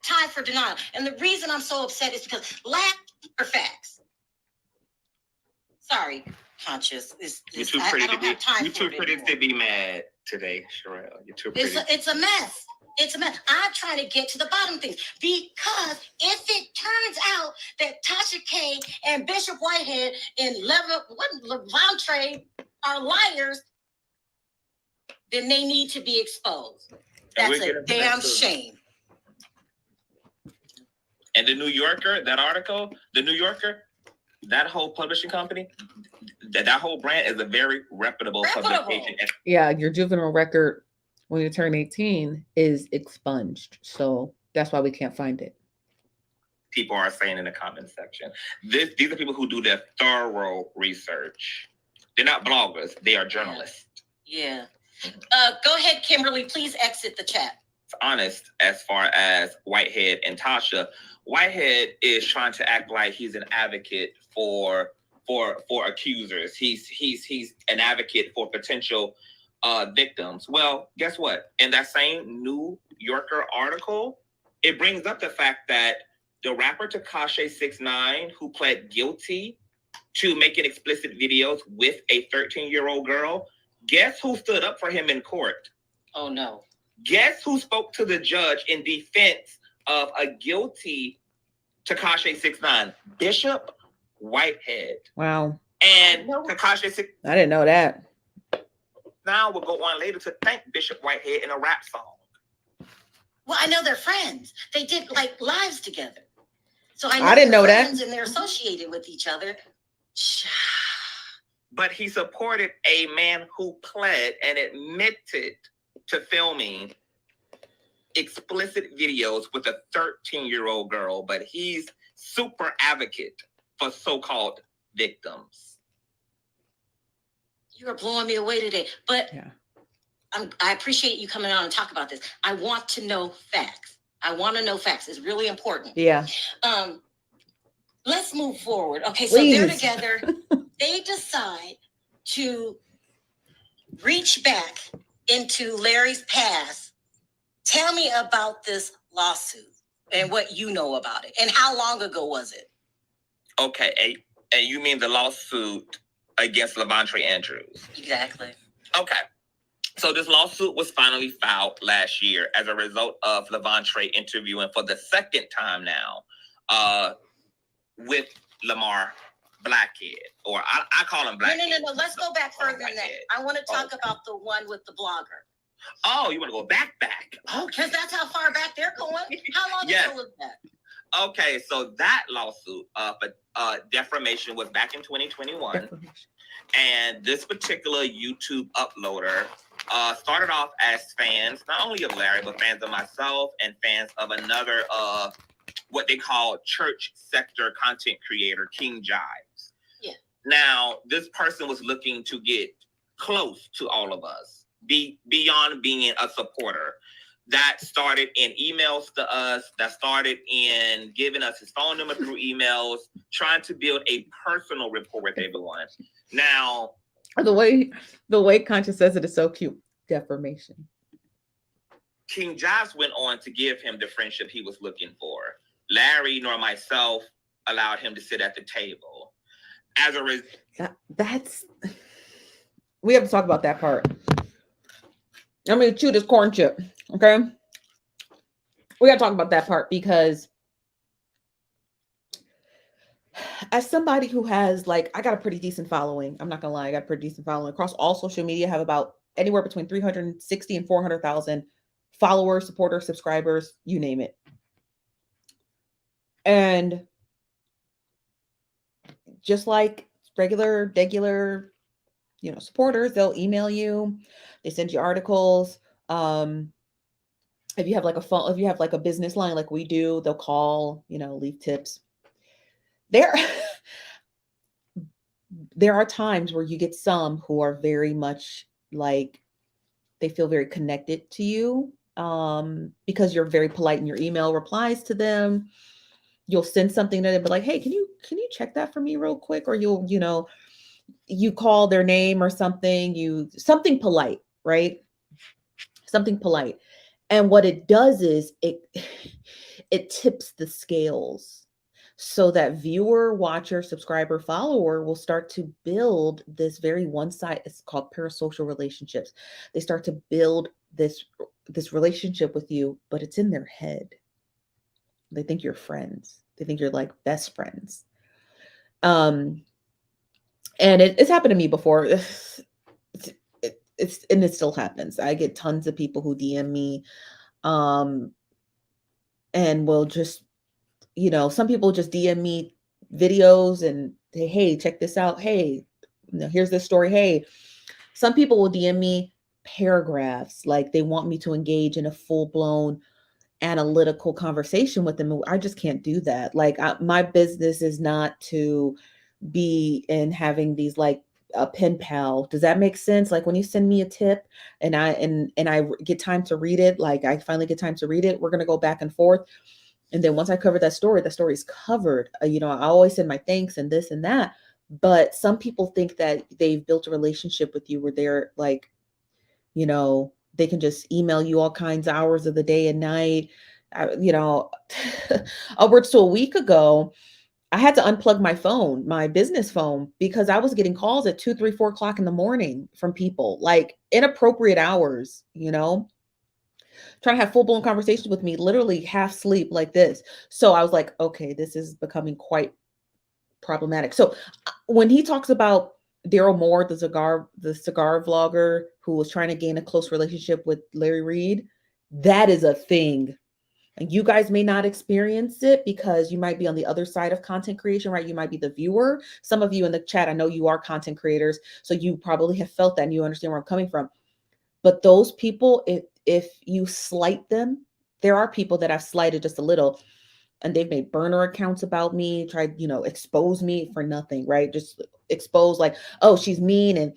Time for denial. And the reason I'm so upset is because lack of facts. Sorry, Conscious. You're too pretty to be mad today, Sharrell. You're too pretty. It's a mess. It's a mess. I'm trying to get to the bottom of things because if it turns out that Tasha K and Bishop Whitehead and Levantre are liars, then they need to be exposed. That's a damn shame. And the New Yorker, that article, the New Yorker, that whole publishing company, that whole brand is a very reputable publication. Yeah, your juvenile record when you turn 18 is expunged. So that's why we can't find it. People are saying in the comment section. These are people who do their thorough research. They're not bloggers. They are journalists. Yeah. Go ahead, Kimberly. Please exit the chat. It's honest as far as Whitehead and Tasha. Whitehead is trying to act like he's an advocate for accusers. He's an advocate for potential victims. Well, guess what? In that same New Yorker article, it brings up the fact that the rapper Tekashi 6ix9ine, who pled guilty to making explicit videos with a 13-year-old girl, guess who stood up for him in court? Oh, no. Guess who spoke to the judge in defense of a guilty Tekashi 6ix9ine? Bishop Whitehead. Wow. And Tekashi 6ix9ine. I didn't know that. Now we'll go on later to thank Bishop Whitehead in a rap song. Well, I know they're friends. They did like lives together. So I didn't know that. And they're associated with each other. But he supported a man who pled and admitted to filming explicit videos with a 13-year-old girl, but he's super advocate for so-called victims. You are blowing me away today, but yeah. I appreciate you coming on and talk about this. I want to know facts. I want to know facts. It's really important. Yeah. Let's move forward. Okay, so they're together. They decide to reach back into Larry's past. Tell me about this lawsuit and what you know about it. And how long ago was it? Okay, and you mean the lawsuit against Levantre Andrews? Exactly. Okay. So this lawsuit was finally filed last year as a result of Levantre interviewing for the second time now with Lamar Blackhead, or I call him Blackhead. No. Let's go back further than that. I want to talk about the one with the blogger. Oh, you want to go back? Oh, because that's how far back they're going. How long ago was that? Okay, so that lawsuit for defamation was back in 2021. And this particular YouTube uploader started off as fans, not only of Larry, but fans of myself and fans of another, what they call church sector content creator, King Jives. Yeah. Now, this person was looking to get close to all of us, beyond being a supporter. That started in emails to us, that started in giving us his phone number through emails, trying to build a personal rapport with everyone. Now, the way Conscious says it is so cute. Defamation. King Jives went on to give him the friendship he was looking for. Larry nor myself allowed him to sit at the table. As a result, we have to talk about that part. I'm gonna chew this corn chip. Okay, we gotta talk about that part, because as somebody who has, like, I got a pretty decent following. I'm not gonna lie, I got a pretty decent following across all social media. I have about anywhere between 360 and 400,000 followers, supporters, subscribers, you name it. And just like regular, supporters, they'll email you, they send you articles. If you have like a phone, if you have like a business line like we do, they'll call, leave tips. There are times where you get some who are very much like, they feel very connected to you, because you're very polite in your email replies to them. You'll send something to them, but like, hey, can you check that for me real quick? Or you call their name or something, something polite, right? Something polite. And what it does is it tips the scales, so that viewer, watcher, subscriber, follower will start to build this very one-sided, it's called parasocial relationships. They start to build this relationship with you, but it's in their head. They think you're friends. They think you're like best friends. And it's happened to me before. And it still happens. I get tons of people who DM me, and will just, some people just DM me videos and say, hey, check this out. Hey, here's this story. Hey, some people will DM me paragraphs, like they want me to engage in a full-blown analytical conversation with them. I just can't do that. Like, my business is not to be in having these like a pen pal. Does that make sense? Like, when you send me a tip and I get time to read it, like I finally get time to read it, we're going to go back and forth. And then once I cover that story, the story is covered. I always send my thanks and this and that. But some people think that they've built a relationship with you where they're like, they can just email you all kinds of hours of the day and night. Upwards to a week ago, I had to unplug my phone, my business phone, because I was getting calls at 2, 3, 4 o'clock in the morning from people, like inappropriate hours, trying to have full-blown conversations with me, literally half sleep like this. So I was like, okay, this is becoming quite problematic. So when he talks about Daryl Moore, the cigar vlogger who was trying to gain a close relationship with Larry Reid, that is a thing. And you guys may not experience it because you might be on the other side of content creation, right? You might be the viewer. Some of you in the chat, I know you are content creators, so you probably have felt that and you understand where I'm coming from. But those people, if you slight them, there are people that I've slighted just a little, and they've made burner accounts about me, tried, expose me for nothing, right? Just expose like, oh, she's mean and,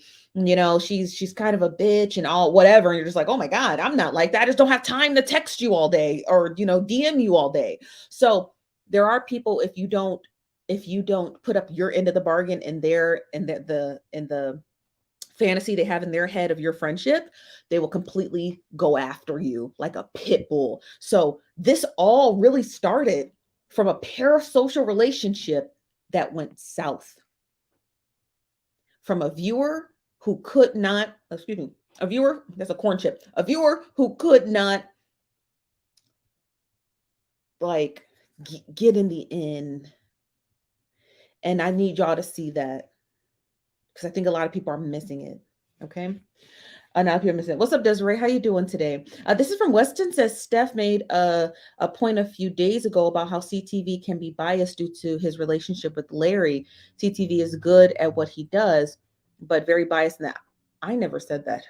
she's kind of a bitch and all whatever. And you're just like, oh my God, I'm not like that. I just don't have time to text you all day or, DM you all day. So there are people, if you don't put up your end of the bargain in the fantasy they have in their head of your friendship, they will completely go after you like a pit bull. So this all really started from a parasocial relationship that went south. From a viewer who could not, that's a corn chip, a viewer who could not like get in the end And I need y'all to see that because I think a lot of people are missing it. Okay. Now people are missing it. What's up, Desiree? How you doing today? This is from Weston. Says Steph made a point a few days ago about how CTV can be biased due to his relationship with Larry. CTV is good at what he does, but very biased in that. I never said that.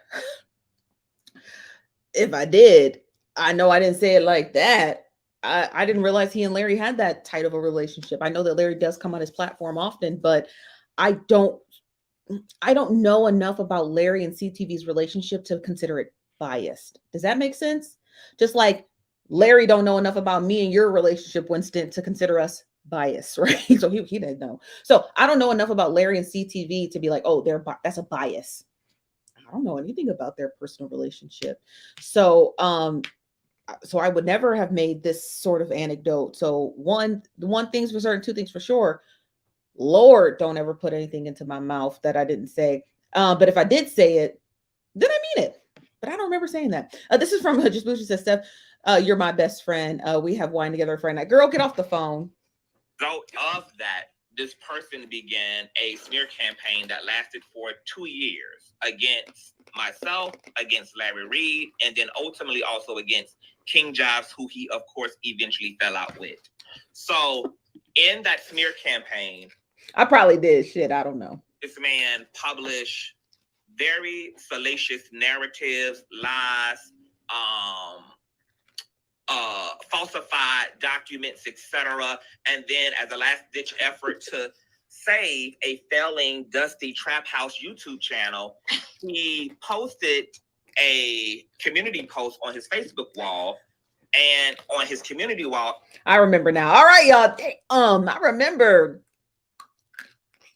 If I did, I know I didn't say it like that. I didn't realize he and Larry had that tight of a relationship. I know that Larry does come on his platform often, but I don't I don't know enough about Larry and CTV's relationship to consider it biased. Does that make sense? Just like Larry don't know enough about me and your relationship, Winston, to consider us biased, right? So he didn't know. So I don't know enough about Larry and CTV to be like, oh, that's a bias. I don't know anything about their personal relationship. So I would never have made this sort of anecdote. So one thing's for certain, two things for sure. Lord, don't ever put anything into my mouth that I didn't say. But if I did say it, then I mean it. But I don't remember saying that. This is from Just Bougie says, Steph, you're my best friend. We have wine together Friday night. Girl, get off the phone. So of that, this person began a smear campaign that lasted for 2 years against myself, against Larry Reid, and then ultimately also against King Jobs, who he, of course, eventually fell out with. So in that smear campaign, I probably did shit. I don't know. This man published very salacious narratives, lies, falsified documents, etc. And then, as a last-ditch effort to save a failing Dusty Trap House YouTube channel, he posted a community post on his Facebook wall. And on his community wall, I remember now. All right, y'all. I remember.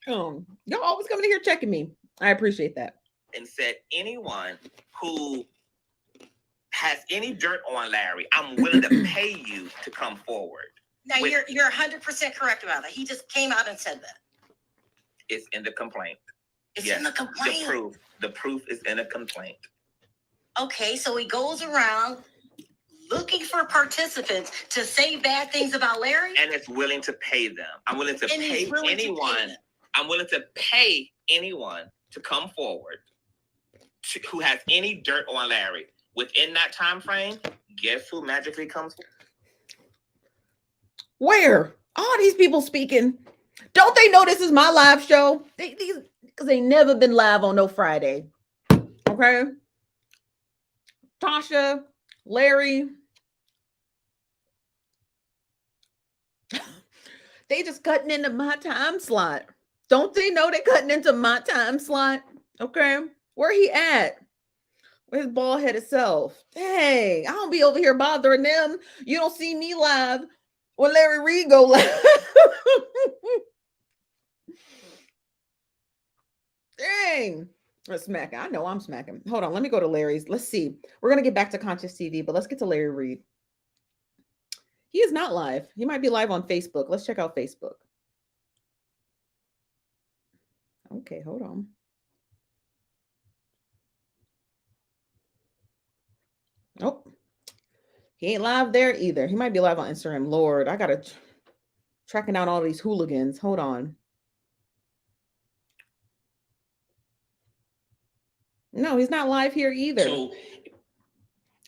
Y'all always coming here checking me. I appreciate that. And said, anyone who has any dirt on Larry, I'm willing to pay you to come forward. Now you're 100% correct about that. He just came out and said that. It's in the complaint. It's in the complaint. The proof is in a complaint. Okay, so he goes around looking for participants to say bad things about Larry, and is willing to pay them. I'm willing to pay anyone. I'm willing to pay anyone to come forward who has any dirt on Larry. Within that time frame, guess who magically comes? Where? All these people speaking. Don't they know this is my live show? Because they never been live on no Friday. Okay? Tasha, Larry. They just cutting into my time slot. Don't they know they cutting into my time slot? Okay? Where he at? His bald headed self. Hey, I don't be over here bothering them. You don't see me live when Larry Reid go live. Dang. Let's smack. I know I'm smacking. Hold on. Let me go to Larry's. Let's see. We're going to get back to ConsciouzTV, but let's get to Larry Reid. He is not live. He might be live on Facebook. Let's check out Facebook. Okay, hold on. Nope. He ain't live there either. He might be live on Instagram. Lord, I gotta tracking down all these hooligans. Hold on. No, he's not live here either. So,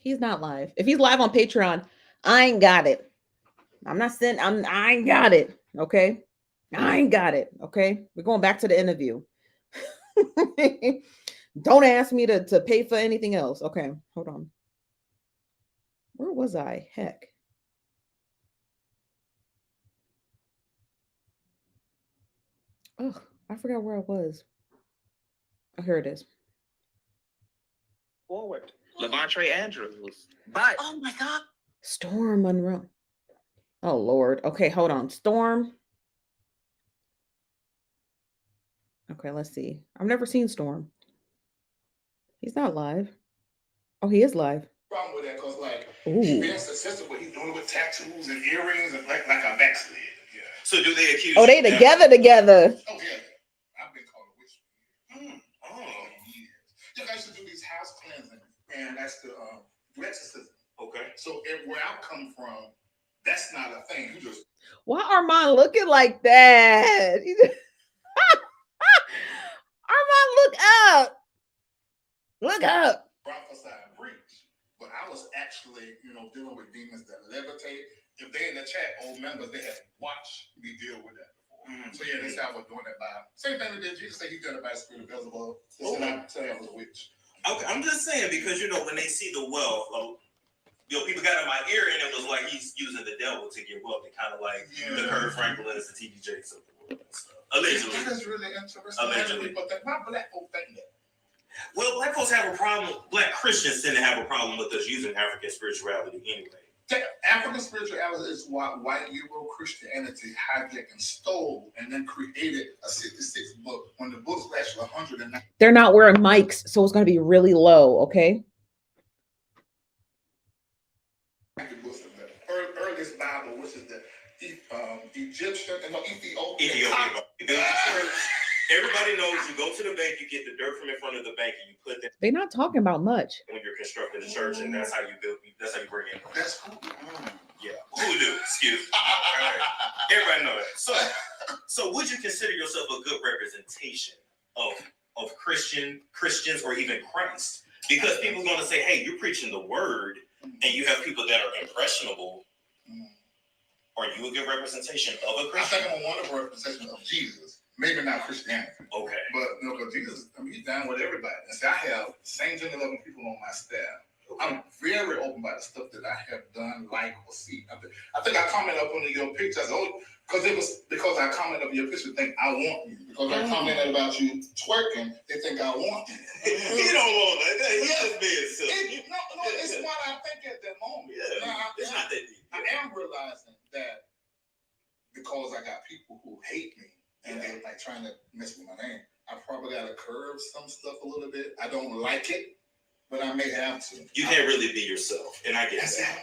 he's not live. If he's live on Patreon, I ain't got it. I'm not saying I ain't got it. Okay. I ain't got it. Okay. We're going back to the interview. Don't ask me to pay for anything else. Okay. Hold on. Where was I? Heck. Oh, I forgot where I was. Oh, here it is. Forward. Levante Andrews. But oh my God. Storm Monroe. Oh Lord. Okay, hold on. Storm. Okay, let's see. I've never seen Storm. He's not live. Oh, he is live. Problem with that, because like he's been successful, what he's doing with tattoos and earrings and like a backslid. Yeah. So do they accuse? Oh, they together. Oh yeah. I've been called a witch. Oh, years. Yeah, I used to do these house cleansing, and that's the exorcism. Okay. So where I come from, that's not a thing. You just Why Armon looking like that? Armon, look up. Look up. Prophesied breach. But I was actually, dealing with demons that levitate. If they in the chat, old members, they have watched me deal with that before. So yeah, they said I was doing it by same thing that Jesus said he did it by the spirit of Beelzebub. They said I tell you I was a witch. Okay, I'm just saying because when they see the wealth of people got in my ear and it was like he's using the devil to get wealthy, kind of like the Kurt Franklin's, the TD Jakes of the world and stuff. Allegedly. That's really interesting. Allegedly. But not black folk think that. Well, black folks have a problem. Black Christians tend to have a problem with us using African spirituality anyway. African spirituality is what white Euro Christianity hijacked and stole and then created a 66 book when the book's actually 109. They're not wearing mics, so it's going to be really low, okay? Earliest Bible, which is the Egyptian and Ethiopian. Everybody knows you go to the bank, you get the dirt from in front of the bank, and you put that. They're not talking about much. When you're constructing the church, and that's how you build. That's how you bring in. That's cool. Yeah, hoodoo. Excuse me. Everybody know that. So would you consider yourself a good representation of Christians or even Christ? Because people are going to say, "Hey, you're preaching the word, and you have people that are impressionable." Are you a good representation of a Christian? I think I'm a wonderful representation of Jesus. Maybe not Christianity. Okay. But because Jesus, he's down with everybody. And see, I have same 11 people on my staff. Okay. I'm very open about the stuff that I have done, like or see. I think I commented up on your pictures. Because I commented on your picture, think I want you. Because I commented about you twerking, they think I want you. He don't want that. He just being silly. No, it's what I think at that moment. Yeah, now, it's not that deep. I am realizing that because I got people who hate me and they're like trying to mess with my name, I probably got to curve some stuff a little bit. I don't like it, but I may have to. You can't really be yourself, and I get that.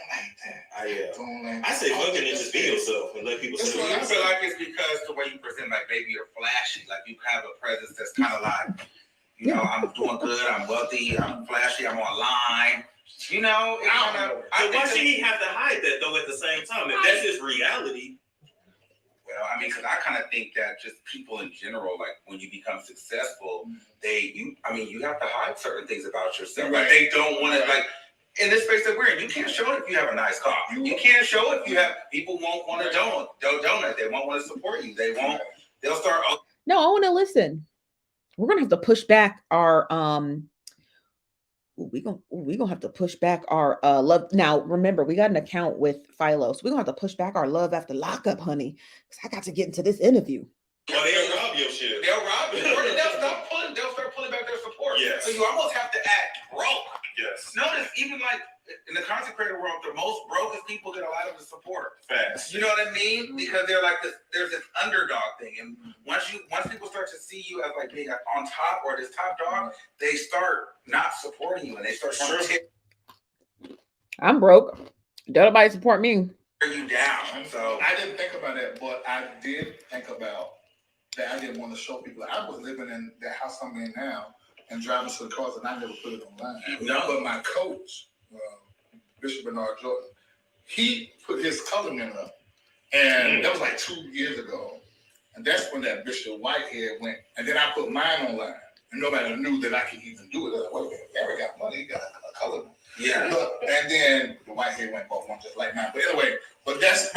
I don't like that. I say fucking and just be yourself and let people say. I feel like it's because the way you present, like maybe you're flashy, like you have a presence that's kind of like, I'm doing good, I'm wealthy, I'm flashy, I'm online. Why should he have to hide that though at the same time? If that's his reality. Well, I because I kind of think that just people in general, like when you become successful, you have to hide certain things about yourself. Right. Like they don't want to, like in this space that we're in, you can't show it if you have a nice car. You can't show it if you have, people won't want to donate. They won't want to support you. They'll start. No, I want to listen. We're going to have to push back our, we're gonna have to push back our love. Now, remember, we got an account with Philo, so we're gonna have to push back our love after lockup, honey, because I got to get into this interview. Well, they'll rob your shit. They'll rob you. Or they'll start pulling back their support. Yes. So you almost have to act broke. Yes. Notice, even like in the consecrated world, the most brokest people get a lot of the support. Facts. You know what I mean? Because they're like this. There's this underdog thing, and once people start to see you as like being on top or this top dog, they start not supporting you, and they start trying to tear I'm broke. Don't nobody support me. you down. So I didn't think about that, but I did think about that. I didn't want to show people. I was living in the house I'm in now and driving to the cars, and I never put it online. No. But my coach, Bishop Bernard Jordan, he put his coloring up, and that was like 2 years ago. And that's when that Bishop Whitehead went, and then I put mine online, and nobody knew that I could even do it. I was like, wait a minute, Larry got money, he got a color. yeah. And then the Whitehead went bought one just like mine. But anyway, that's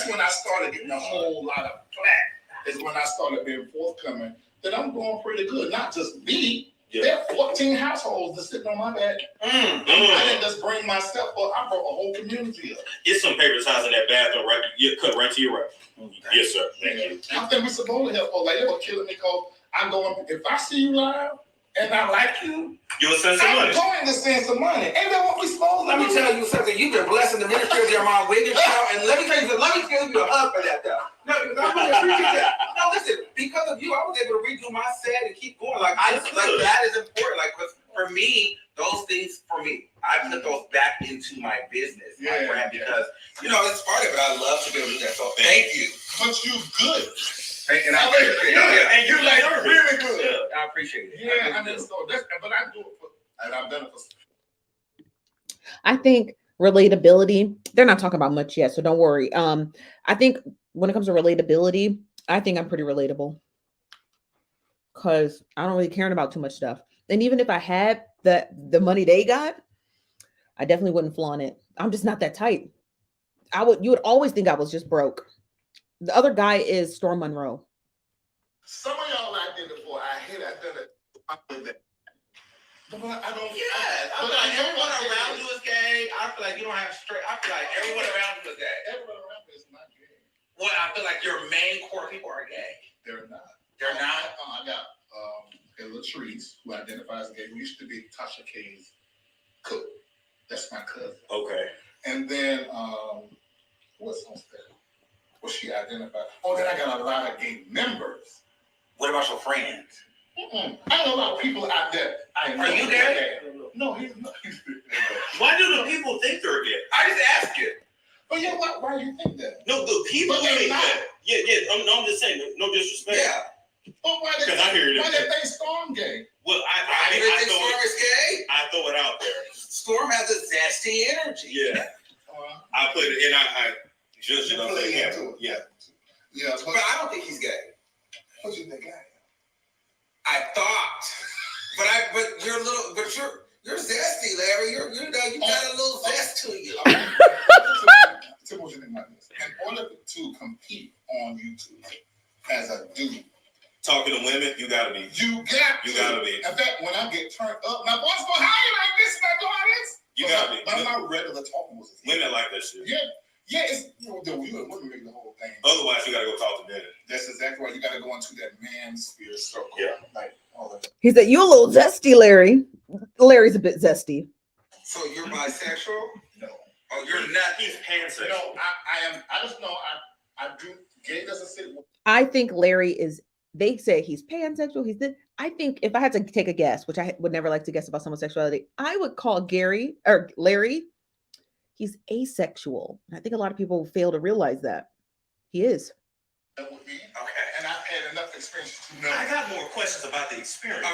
when I started getting a whole lot of flack. Is when I started being forthcoming that I'm doing pretty good. Not just me. Yeah. There are 14 households that's sitting on my back. I didn't just bring myself up. I brought a whole community up. It's some paper towels in that bathroom, right? You cut right to your right. Yes, sir. Thank you. I think we're supposed to help. Like, they were killing me because I'm going, if I see you live and I like you, you'll send some money. I'm going to send some money. Ain't that what we supposed to do? Let me tell you something. You've been blessing the ministry of Lamar Whitehead, and let me give you a hug for that, though. No, because I really appreciate that. No, listen, because of you, I was able to redo my set and keep going. Like that is important. Like, because for me, those things I put those back into my business, my brand, because it's part of it. I love to be able to do that. So thank you. But you good. And I appreciate it. And you're like really good. I appreciate it. Yeah, I mean, so that's, but I do it for, and I've done it for. I think Relatability, they're not talking about much yet, so don't worry. I think when it comes to relatability, I think I'm pretty relatable because I don't really care about too much stuff. And even if I had the money they got, I definitely wouldn't flaunt it. I'm just not that type. You would always think I was just broke. The other guy is Storm Monroe. Some of y'all identify. I hate identify. But I don't. Yeah, I feel like everyone around you is gay. I feel like you don't have straight. I feel like everyone around you is gay. Everyone around me is not gay. Well, I feel like your main core people are gay. They're not. They're not. I got Latrice, who identifies gay, who used to be Tasha K's cook. That's my cousin. Okay. And then what's on there? What she identified? Oh, then I got a lot of gay members. What about your friends? I know a lot of people out there. Are you gay? No, he's not. Why do the people think they're gay? I just ask you. But yeah, why do you think that? No, the people But they're think not. that. Yeah. I'm just saying, no disrespect. Yeah. But why they 'Cause I hear it. why they think Storm gay? Well, I I think Storm throw it, is gay. I throw it out there. Storm has a zesty energy. Yeah. I put it, and I just You on put the it camera. into it. Yeah. Yeah, But I don't think he's gay. what do you think I am? I thought, but you're zesty, Larry. You got a little zest to you. In order to compete on YouTube as a dude, Talking to women, you gotta be. you gotta be. In fact, when I get turned up, my boss go, "How you like this? And I do all this." You gotta be. But my regular talking was Women like that shit. Yeah, it's you wouldn't make the whole thing. Otherwise, you gotta go talk to men. That's exactly right. You gotta go into that man sphere circle. Yeah. Like all of that. He said, "You a little zesty, Larry." Larry's a bit zesty. So you're bisexual? No. Oh, you're not. He's pansexual. No, I am. I just know I do. Gay doesn't sit with. I think Larry is. They say he's pansexual. He's this. I think if I had to take a guess, which I would never like to guess about someone's sexuality, I would call Larry. He's asexual. And I think a lot of people fail to realize that he is. With me. Okay. And I've had enough experience to know. I got more questions about the experience.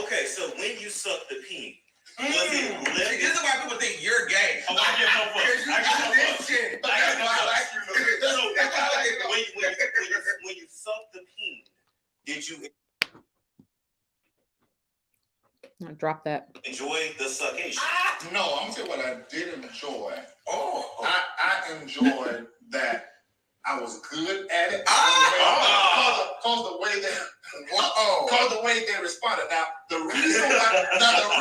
Okay, so when you suck the pee, was it See, this is why people think you're gay. Oh, I get no fuck. Because you I get no do fuck. this shit. I get no That's why I fuck. like you. That's why I like you. When you suck the pee, did you I'll drop that. enjoy the suckation? No, I'm gonna tell you what I did enjoy. Oh. I enjoyed that I was good at it. Cause the way they responded. Now the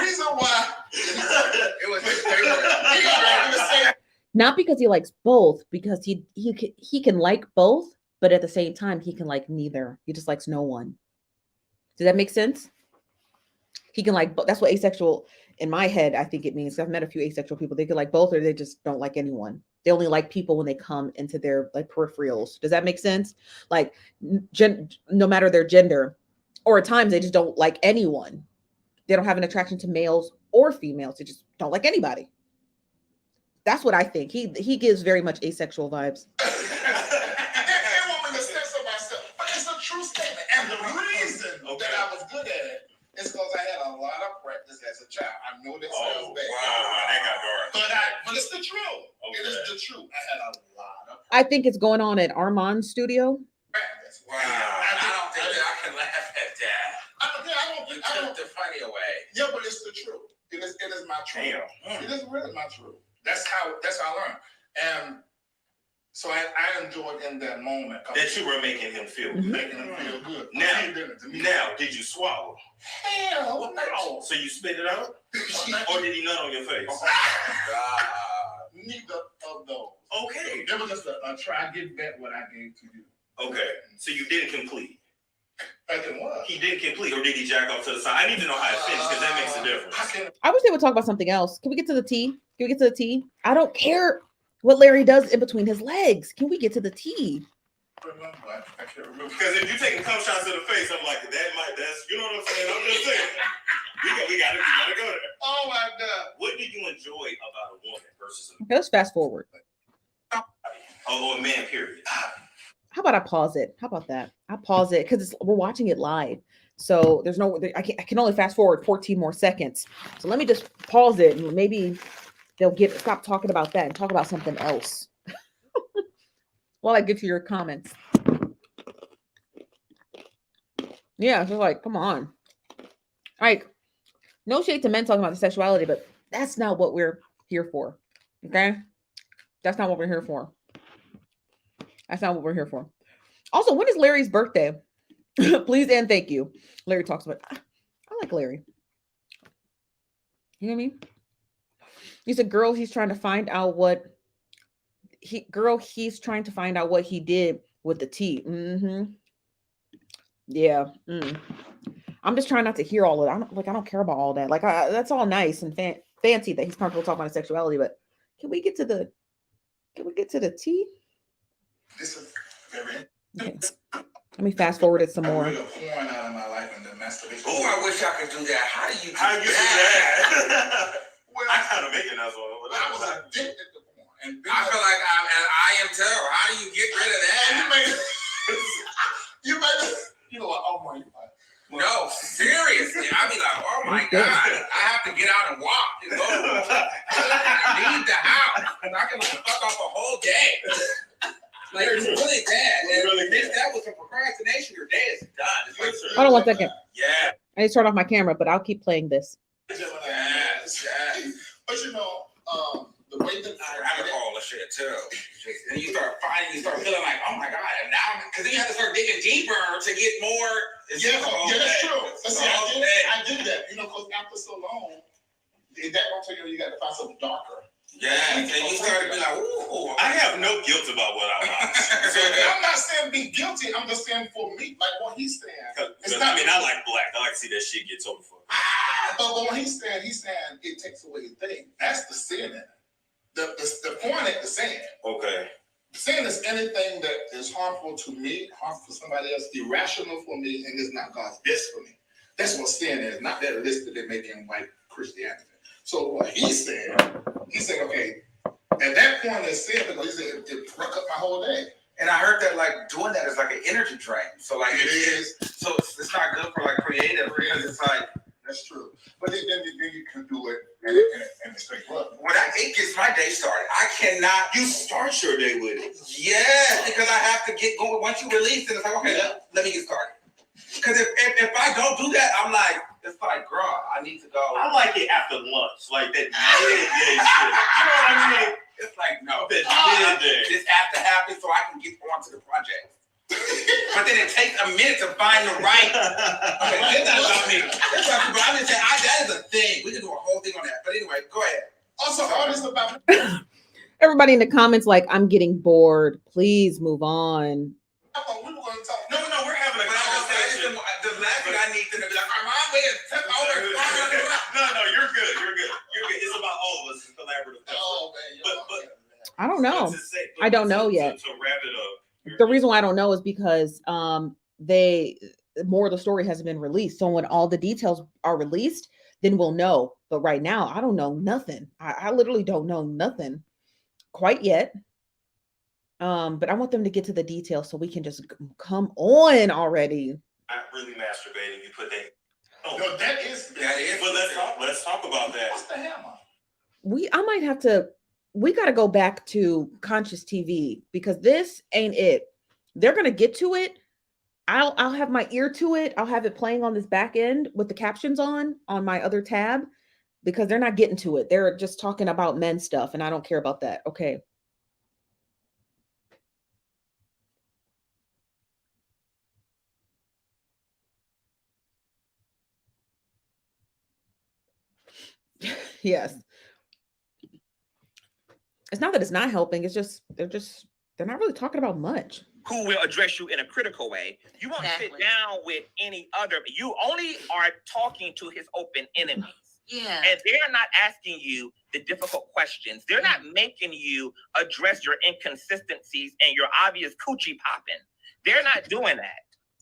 reason why It was Not because he likes both, because he can like both, but at the same time he can like neither. He just likes no one. Does that make sense? He can like both. That's what asexual in my head I think it means. I've met a few asexual people. They can like both, or they just don't like anyone. They only like people when they come into their like peripherals. Does that make sense? Like no matter their gender, or at times they just don't like anyone. They don't have an attraction to males or females. They just don't like anybody. That's what I think. He gives very much asexual vibes. they want me to censor myself. But it's a true statement. And the reason that I was good at it is because I had a lot of practice as a child. I know that sounds bad. Wow, that got dark. But it's the truth. Okay. It is the truth. I had a lot of I think it's going on at Armon's studio. practice. Wow. I don't think that I can laugh at that. I don't You think I took the funny away. Yeah, but it's the truth. It is my truth. Damn. It is really my truth. That's how I learned. And so I enjoyed in that moment. That you were making him feel good. Making him feel good. Now- He did it to me. Now, did you swallow? Hell no. So you spit it out? Or did he nut on your face? Neither of those. Okay. It was just a try get back what I gave to you. Okay. So you didn't complete. I didn't what? He didn't complete, or did he jack off to the side? I need to know how it finished because that makes a difference. I wish they would talk about something else. Can we get to the tea? Can we get to the tea? I don't care what Larry does in between his legs. Can we get to the tea? I can't remember. Because if you taking cum shots to the face, I'm like, that's, you know what I'm saying? I'm just saying. We gotta go there. Oh my God. What did you enjoy about a woman versus a Okay, let's fast forward. a man, period? How about I pause it? How about that? I pause it because we're watching it live. So I can only fast forward 14 more seconds. So let me just pause it and maybe they'll stop talking about that and talk about something else. While I get to your comments. Yeah, so like, come on. Like, no shade to men talking about the sexuality, but that's not what we're here for. Okay? That's not what we're here for. That's not what we're here for. Also, when is Larry's birthday? Please and thank you. Larry talks about, I like Larry. You know what I mean? He's a girl, he's trying to find out what he's trying to find out what he did with the tea. Yeah. I'm just trying not to hear all of that. I don't care about all that. Like, that's all nice and fancy that he's comfortable talking about his sexuality, but can we get to the tea? This is very. Okay. Let me fast forward it some more. I'm really pouring out of my life and the masturbation. Oh, I wish I could do that. How do you do How you do that? that? Well, I kind of make it as well. I was addicted to porn. And I feel like I am too. How do you get rid of that? You know what? Oh my God. No, seriously. I be like, oh my God. I have to get out and walk and go. I need the house. I can fuck off a whole day. Like, it's really bad. And if that was a procrastination, your day is done. It's like, Hold on 1 second. yeah. I need to turn off my camera, but I'll keep playing this. Yes. But you know, the way that I have all the shit too. And you start feeling like, oh my God. And now, because then you have to start digging deeper to get more. yeah, that's true. But see, all I did that, you know, because after so long, that won't tell you got to find something darker. Yeah, and you start to be like, ooh. I have no guilt about what I watch. So I'm not saying be guilty. I'm just saying for me, like what he's saying. It's not. I mean, I like black. I like to see that shit get over for. But when he's saying it takes away the thing. That's the sin in it. The point at the sin. Okay. Sin is anything that is harmful to me, harmful for somebody else, irrational for me, and is not God's best for me. That's what sin is, not that list that they make in white Christianity. So what he's saying, okay, at that point it's sin because he said it broke up my whole day. And I heard that like doing that is like an energy drain. So like It is. So it's not good for like creative because it's like That's true. But then you can do it and it's straight up. when it gets my day started, I cannot. You start your day with it. Yeah, because I have to get going. Once you release it, it's like okay, let me get started. Because if I don't do that, I'm like, it's like, girl, I need to go. I like it after lunch, like that midday shit. You know what I mean? It's like, no, That midday. this has to happen so I can get on to the project. But then it takes a minute to find the right. Okay, that's not about me. That's not, but I'm just saying, that is a thing. We can do a whole thing on that. But anyway, go ahead. Also, all this about Everybody in the comments, like, I'm getting bored. Please move on. we were going to talk. No, we're having a conversation. The last thing I need them to be like, Armon, wait, take over. No, you're good. It's about all of us. It's collaborative. Oh man, But I don't know. I don't know yet. To wrap it up. The reason why I don't know is because more of the story hasn't been released. So when all the details are released, then we'll know. But right now, I don't know nothing. I literally don't know nothing quite yet. But I want them to get to the details so we can just come on already. Not really masturbating. You put that. Oh, No, that is. But let's talk about that. What's the hammer? I might have to. We got to go back to ConsciouzTV because this ain't it. They're gonna get to it. I'll have my ear to it. I'll have it playing on this back end with the captions on my other tab because they're not getting to it. They're just talking about men stuff, and I don't care about that. Okay. Yes. It's not that it's not helping. It's just they're not really talking about much. Who will address you in a critical way. You won't sit down with any other. You only are talking to his open enemies. Yeah. And they're not asking you the difficult questions. They're not making you address your inconsistencies and your obvious coochie popping. They're not doing that.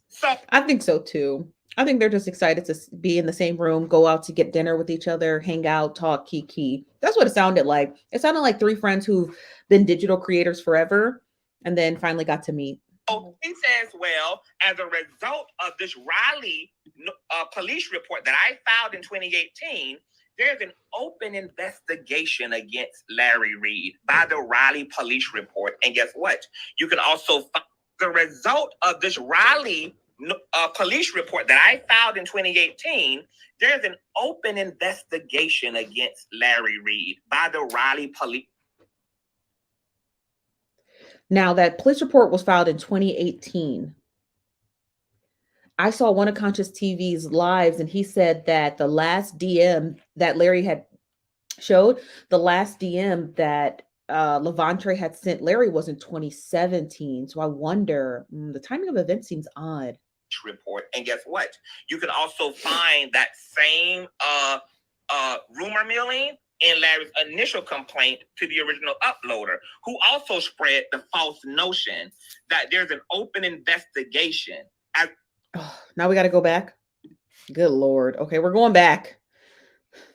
So I think so too. I think they're just excited to be in the same room, go out to get dinner with each other, hang out, talk, kiki. That's what it sounded like. It sounded like three friends who've been digital creators forever and then finally got to meet. he says, well, as a result of this Raleigh police report that I filed in 2018, There's an open investigation against Larry Reid by the Raleigh police report. And guess what? You can also find the result of this Raleigh police report that I filed in 2018. There's an open investigation against Larry Reid by the Raleigh police. Now, that police report was filed in 2018. I saw one of ConsciouzTV's lives, and he said that the last DM that Larry had showed, the last DM that Levantre had sent Larry was in 2017. So I wonder, the timing of events seems odd. Report. And guess what? You can also find that same rumor milling in Larry's initial complaint to the original uploader, who also spread the false notion that there's an open investigation. Now we got to go back. Good Lord. Okay, we're going back.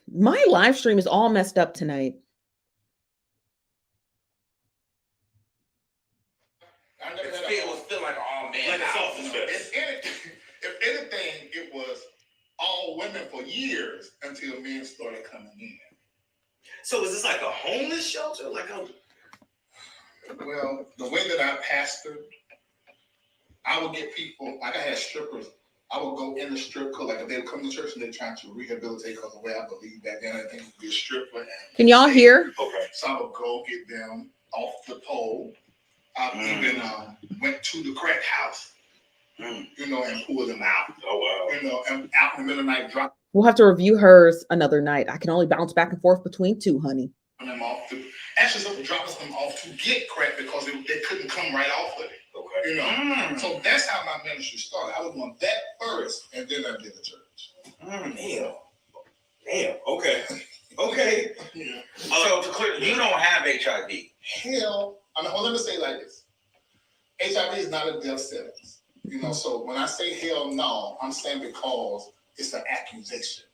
My live stream is all messed up tonight. It was feel like all men. Like a sausage fest. If anything, it was all women for years until men started coming in. So is this like a homeless shelter? Like a... Well, the way that I pastored, I would get people, like I had strippers, I would go in the strip club, like if they would come to church and they're trying to rehabilitate, because the way I believe back then, I think to be a stripper. And can y'all hear? Okay. So I would go get them off the pole. I even went to the crack house, you know, and pulled them out. Oh, wow. You know, and out in the middle of the night, drop We'll have to review hers another night. I can only bounce back and forth between two, honey. them off to, actually, so dropping them off to get crack because they couldn't come right off of it. Okay. You know, so that's how my ministry started. I was doing that first, and then I did the church. Damn. Okay. Okay. Yeah. So to clear, you don't have HIV. Hell, I mean, well, let me say it like this: HIV is not a death sentence. You know, so when I say hell no, I'm saying because it's an accusation.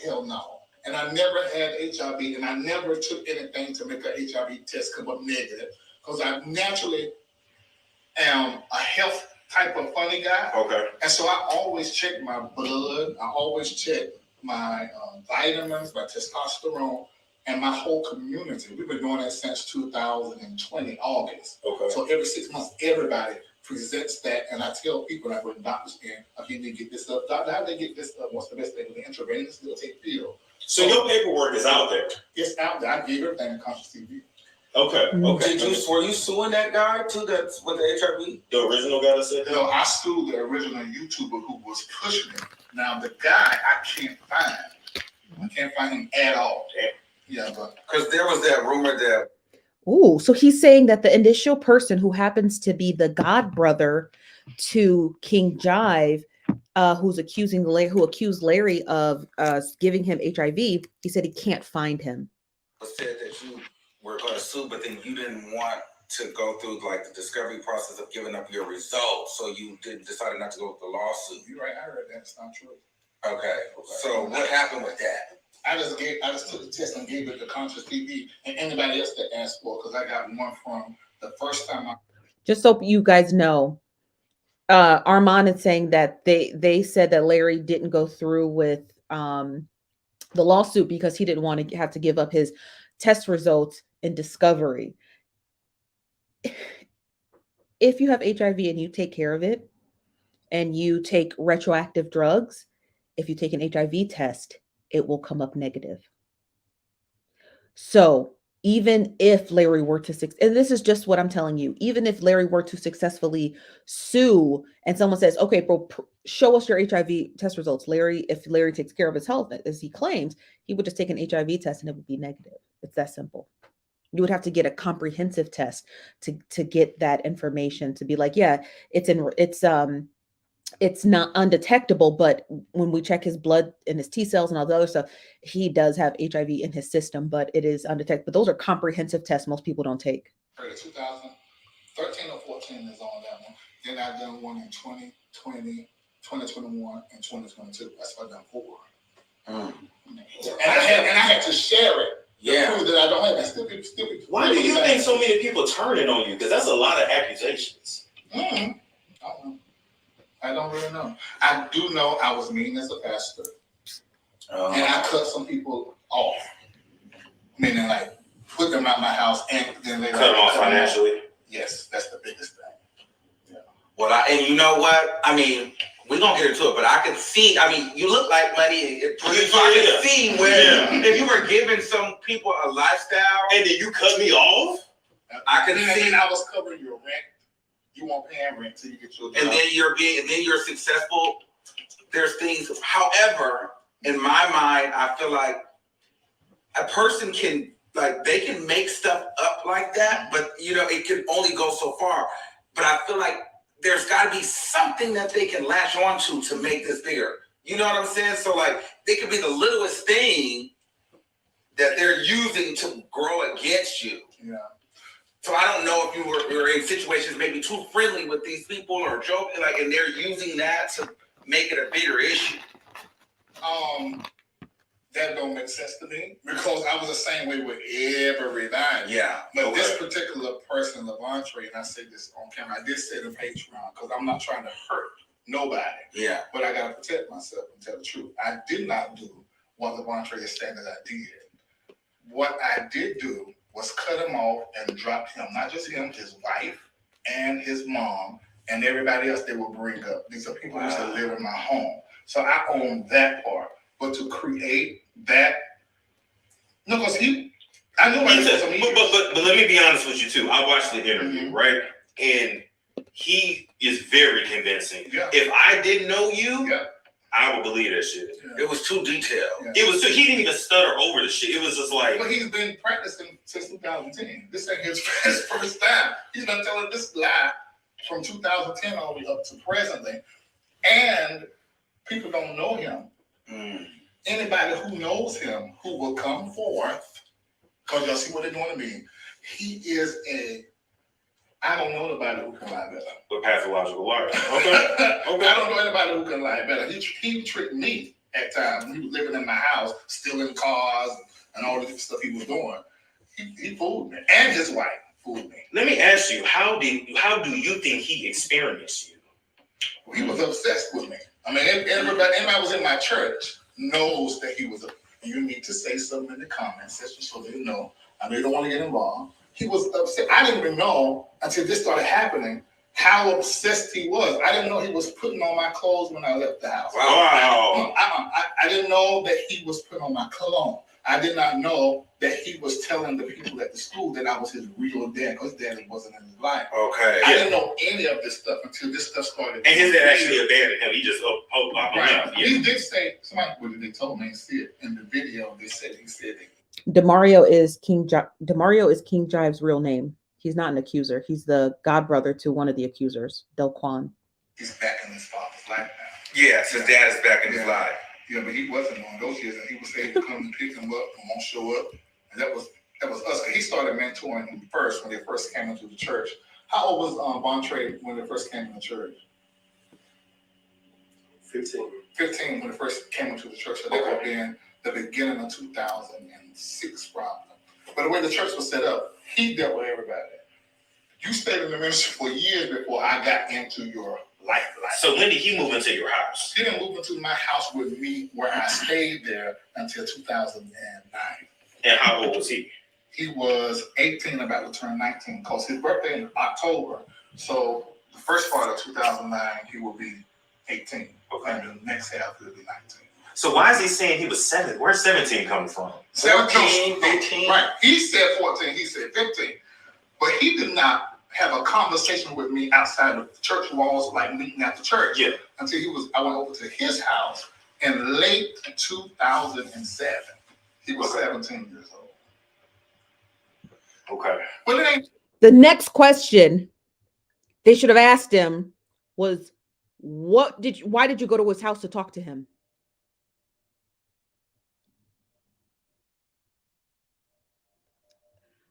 Hell no. And I never had HIV, and I never took anything to make an HIV test come up negative, because I naturally am a health type of funny guy. Okay. And so I always check my blood. I always check my vitamins, my testosterone, and my whole community. We've been doing that since 2020, August. Okay. So every 6 months, everybody presents that, and I tell people that when doctors in, okay, they get this up. Doctor, how do they get this up? What's the best thing? The intravenous, they'll take pill. So your paperwork is out there. It's out there. I gave everything to ConsciouzTV. Okay. Okay. Were you suing that guy too? That's with the HIV. The original guy that said that? No, I sued the original YouTuber who was pushing it. Now the guy I can't find. I can't find him at all. Yeah, but Because there was that rumor that. Ooh, so he's saying that the initial person who happens to be the god brother to King Jive, who accused Larry of giving him HIV, he said he can't find him. Said that you were going to sue, but then you didn't want to go through like the discovery process of giving up your results, so you decided not to go with the lawsuit. you're right. I heard that. It's not true. Okay. So what happened with that? I just took the test and gave it to ConsciouzTV and anybody else that asked for it, because I got one from the first time I. Just so you guys know, Armon is saying that they said that Larry didn't go through with the lawsuit because he didn't want to have to give up his test results in discovery. If you have HIV and you take care of it and you take retroactive drugs, if you take an HIV test, it will come up negative. So even if Larry were to, and this is just what I'm telling you, even if Larry were to successfully sue and someone says, okay, bro, show us your HIV test results. If Larry takes care of his health, as he claims, he would just take an HIV test and it would be negative. It's that simple. You would have to get a comprehensive test to get that information, to be like, yeah, it's not undetectable, but when we check his blood and his T cells and all the other stuff, he does have HIV in his system, but it is undetectable. But those are comprehensive tests most people don't take. 2013 or 14 is on that one. Then I've done one in 2020, 2021, and 2022. That's what I've done 4. And I had to share it. Yeah. Prove that I don't have that. Still, Why do you think so many people turning on you? Because that's a lot of accusations. I don't know. I don't really know. I do know I was mean as a pastor. And I cut some people off. Meaning like put them out my house and then they cut them off financially. Yes, that's the biggest thing. Yeah. Well, and you know what? I mean, we're gonna get into it, but I can see. I mean, you look like money. So I can see where if you were giving some people a lifestyle, and then you cut me off. I can see. And I was covering your rent. You won't pay rent until you get your job. And then you're successful. There's things. However, in my mind, I feel like a person can they can make stuff up like that, but it can only go so far. But I feel like there's got to be something that they can latch onto to make this bigger. You know what I'm saying? So they could be the littlest thing that they're using to grow against you. Yeah. So I don't know if you were in situations maybe too friendly with these people or joking, and they're using that to make it a bigger issue. That don't make sense to me because I was the same way with everybody. Yeah. But this particular person, Lamar, and I say this on camera, I did say it on Patreon because I'm not trying to hurt nobody. Yeah. But I gotta protect myself and tell the truth. I did not do what Lamar is saying that I did. What I did do was cut him off and drop him, not just him, his wife and his mom and everybody else they will bring up. These are people who used to live in my home. So I own that part. But to create that, no, because I knew but let me be honest with you too. I watched the interview, right? And he is very convincing. Yeah. If I didn't know you, I would believe that shit. Yeah. It was too detailed. Yeah. It was too, he didn't even stutter over the shit. It was just like. But he's been practicing since 2010. This ain't his first time. He's been telling this lie from 2010 all the way up to presently. And people don't know him. Anybody who knows him, who will come forth, because y'all see what they're doing to me, he is I don't know anybody who can lie better. A pathological liar. Okay. I don't know anybody who can lie better. He tricked me at times when he was living in my house, stealing cars and all the stuff he was doing. He fooled me, and his wife fooled me. Let me ask you, how do you think he experienced you? Well, he was obsessed with me. I mean, anybody was in my church knows that he was you need to say something in the comment section so they know. I know you don't want to get involved. He was upset. I didn't even know until this started happening how obsessed he was. I didn't know he was putting on my clothes when I left the house. Wow. I didn't know that he was putting on my cologne. I did not know that he was telling the people at the school that I was his real dad because his dad wasn't in his life. Okay. I didn't know any of this stuff until this stuff started. And his dad actually abandoned him. He just right. Yeah. He did say, they told me and see it in the video. He said it. Demario is King Jive's real name. He's not an accuser. He's the godbrother to one of the accusers, Delquan. He's back in his father's life now. Yes, his dad is back in his life. Yeah, but he wasn't on those years, and he was able to come and pick him up and won't show up. And that was us. He started mentoring him first when they first came into the church. How old was Bontre when they first came into the church? 15. 15 when they first came into the church. So that would have been the beginning of 2006 probably. But the way the church was set up, he dealt with everybody. You stayed in the ministry for years before I got into your life. So when did he move into your house? He didn't move into my house with me where I stayed there until 2009. And how old was he? He was 18, about to turn 19, because his birthday in October. So the first part of 2009, he will be 18. Okay. And the next half, he'll be 19. So why is he saying he was 7? Where's 17 coming from? 17, 18. Right. He said 14, he said 15. But he did not have a conversation with me outside of the church walls, like meeting at the church. Yeah. Until I went over to his house in late 2007. He was 17 years old. Okay. But it ain't. The next question they should have asked him was, why did you go to his house to talk to him?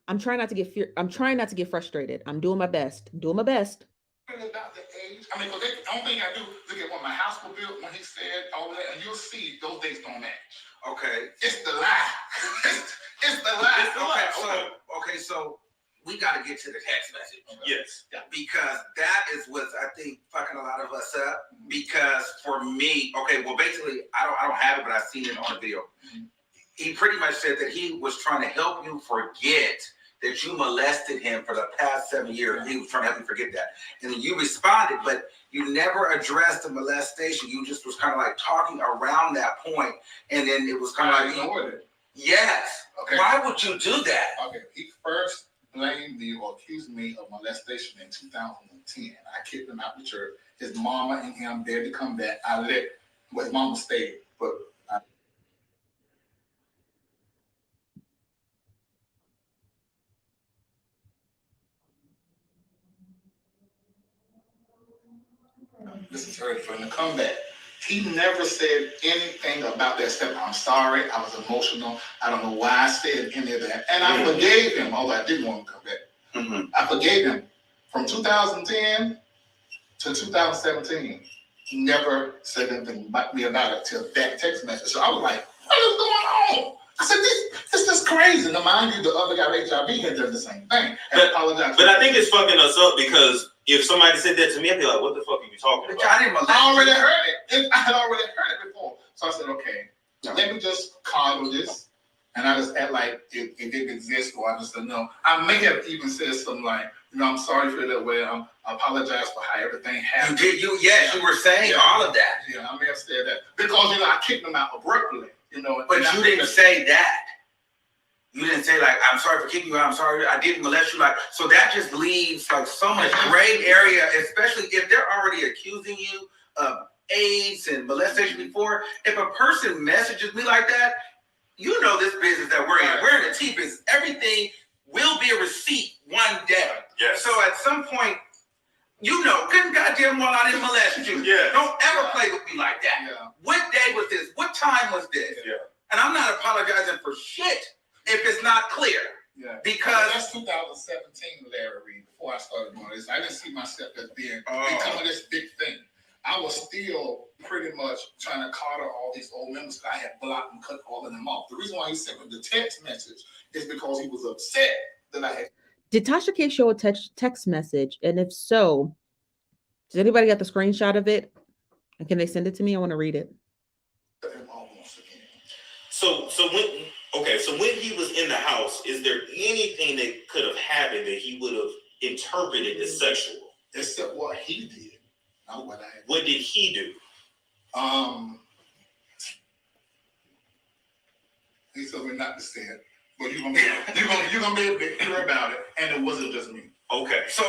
I'm trying not to get frustrated. I'm doing my best. About the age. I mean, the only thing I do, look at when my house was built, when he said all that, and you'll see those dates don't match. Okay. It's the lie. it's the lie. Okay, so we got to get to the text message. Okay. Yes. Because that is what's, I think, fucking a lot of us up. Because for me, okay, well, basically, I don't have it, but I've seen it on the video. he pretty much said that he was trying to help you forget that you molested him for the past 7 years. He was trying to help you forget that. And then you responded, but you never addressed the molestation. You just was kind of like talking around that point, and then it was kind of like ignored it. Yes. Okay. Why would you do that? Okay. He first blamed me or accused me of molestation in 2010. I kicked him out the church. His mama and him dared to come back. His mama stayed, but this is early for him to come back. He never said anything about that except, I'm sorry, I was emotional. I don't know why I said any of that. And I forgave him, although I didn't want him to come back. I forgave him from 2010 to 2017. He never said anything about me about it till that text message. So I was like, what is going on? I said, this is crazy. Now, mind you, the other guy, HIV, had done the same thing. And apologized. But I think it's fucking us up because if somebody said that to me, I'd be like, what the fuck are you talking about? I already heard it. I had already heard it before. So I said, okay, let me just coddle this. And I just act like it didn't exist, or I just said no. I may have even said something like, I'm sorry for that way. I apologize for how everything happened. You were saying all of that. Yeah, I may have said that. Because, I kicked them out abruptly, But you didn't say that. You didn't say, like, I'm sorry for kicking you out. I'm sorry I didn't molest you. Like, so that just leaves, like, so much gray area, especially if they're already accusing you of AIDS and molestation before. If a person messages me like that, this business that we're in. We're in the T business. Everything will be a receipt one day. Yes. So at some point, good goddamn well I didn't molest you. Yeah. Don't ever play with me like that. Yeah. What day was this? What time was this? Yeah. And I'm not apologizing for shit if it's not clear. Yeah. Because that's 2017, Larry Reid, before I started doing this. I didn't see myself as becoming this big thing. I was still pretty much trying to coddle all these old members. I had blocked and cut all of them off. The reason why he sent me the text message is because he was upset that I had. Did Tasha K show a text message? And if so, does anybody got the screenshot of it? And can they send it to me? I want to read it. So when he was in the house, is there anything that could have happened that he would have interpreted as sexual? Except what he did. Not what I did. What did he do? He told me not to say it, but you're gonna be able to hear about it, and it wasn't just me. Okay. So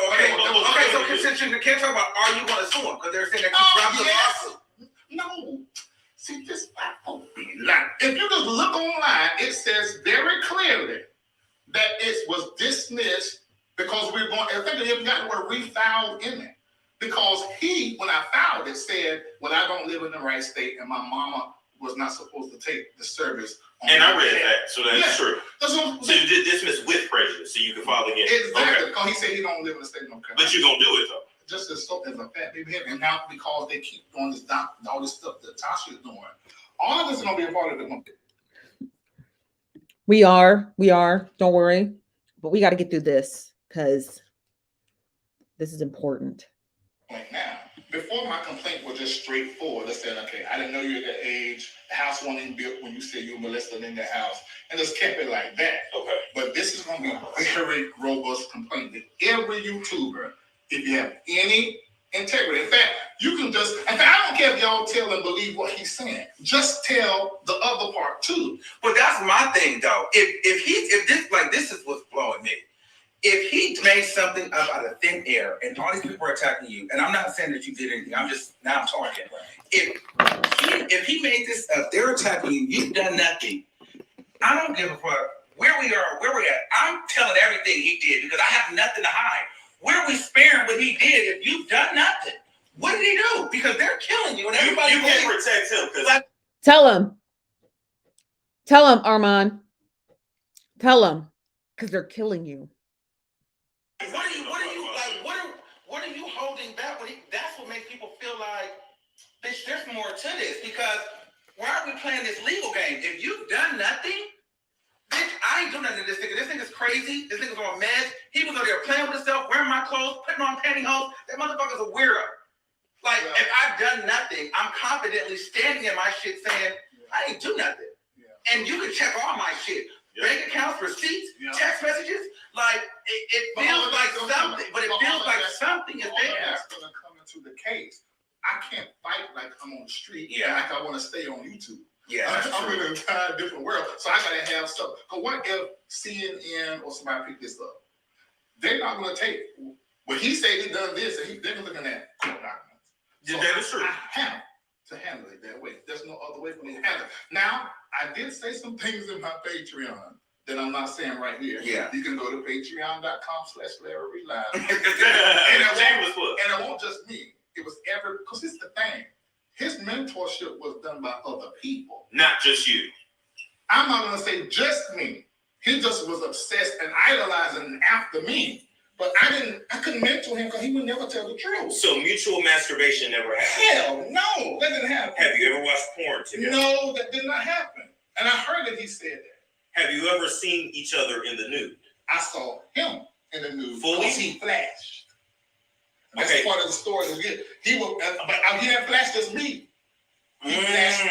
since you can't talk about are you going to sue him because they're saying that you dropped the lawsuit. No. See, this if you just look online, it says very clearly that it was dismissed because we're going. I think they even got the word refiled in it. Because when I filed it, said, well, I don't live in the right state, and my mama was not supposed to take the service. And I read that, so that's true. So you did dismiss with prejudice, so you can file again. Exactly, because he said he don't live in the state of North Carolina. But you're going to do it, though. Just as a fact, baby, and now because they keep doing this, all this stuff that Tasha is doing, all of this is going to be a part of the. We are. Don't worry. But we got to get through this because this is important. Now, before my complaint was just straightforward. They said, okay, I didn't know you were that age. The house wasn't built when you said you were molested in the house, and just kept it like that. Okay. But this is going to be a very robust complaint. That every YouTuber, if you have any integrity, in fact, you can just. In fact, I don't care if y'all tell and believe what he's saying. Just tell the other part too. But that's my thing, though. If this is what's blowing me. If he made something up out of thin air and all these people are attacking you, and I'm not saying that you did anything, I'm talking. If he made this up, they're attacking you, you've done nothing. I don't give a fuck where we are, where we're at. I'm telling everything he did because I have nothing to hide. Where are we sparing what he did if you've done nothing? What did he do? Because they're killing you and everybody. You can't protect him because Tell him, Armon. Tell him, because they're killing you. What are you holding back? That's what makes people feel like, bitch, there's more to this. Because why are we playing this legal game? If you've done nothing, bitch, I ain't doing nothing to this nigga. This nigga's crazy. This nigga's on meds. He was over there playing with himself, wearing my clothes, putting on pantyhose. That motherfucker's a weirdo. If I've done nothing, I'm confidently standing in my shit saying, I ain't do nothing. Yeah. and you can check all my shit. Bank accounts, receipts, text messages. Like it feels like something, but it feels like something is there. That's gonna come into the case. I can't fight like I'm on the street. Like I want to stay on YouTube. I'm in an entire different world, so I gotta have stuff. Cause what if CNN or somebody pick this up? They're not gonna take. Well, he said he done this, and they're looking at court documents. So that is true. I have to handle it that way. There's no other way for me to handle it. Now, I did say some things in my Patreon that I'm not saying right here. You can go to patreon.com/larryreid. and it won't just me. It was because it's the thing. His mentorship was done by other people. Not just you. I'm not going to say just me. He just was obsessed and idolizing after me. But I couldn't mentor him because he would never tell the truth. So mutual masturbation never happened? Hell no, that didn't happen. Have you ever watched porn together? No, that did not happen. And I heard that he said that. Have you ever seen each other in the nude? I saw him in the nude. Fully? Because he flashed. That's part of the story. He didn't flash just me. He flashed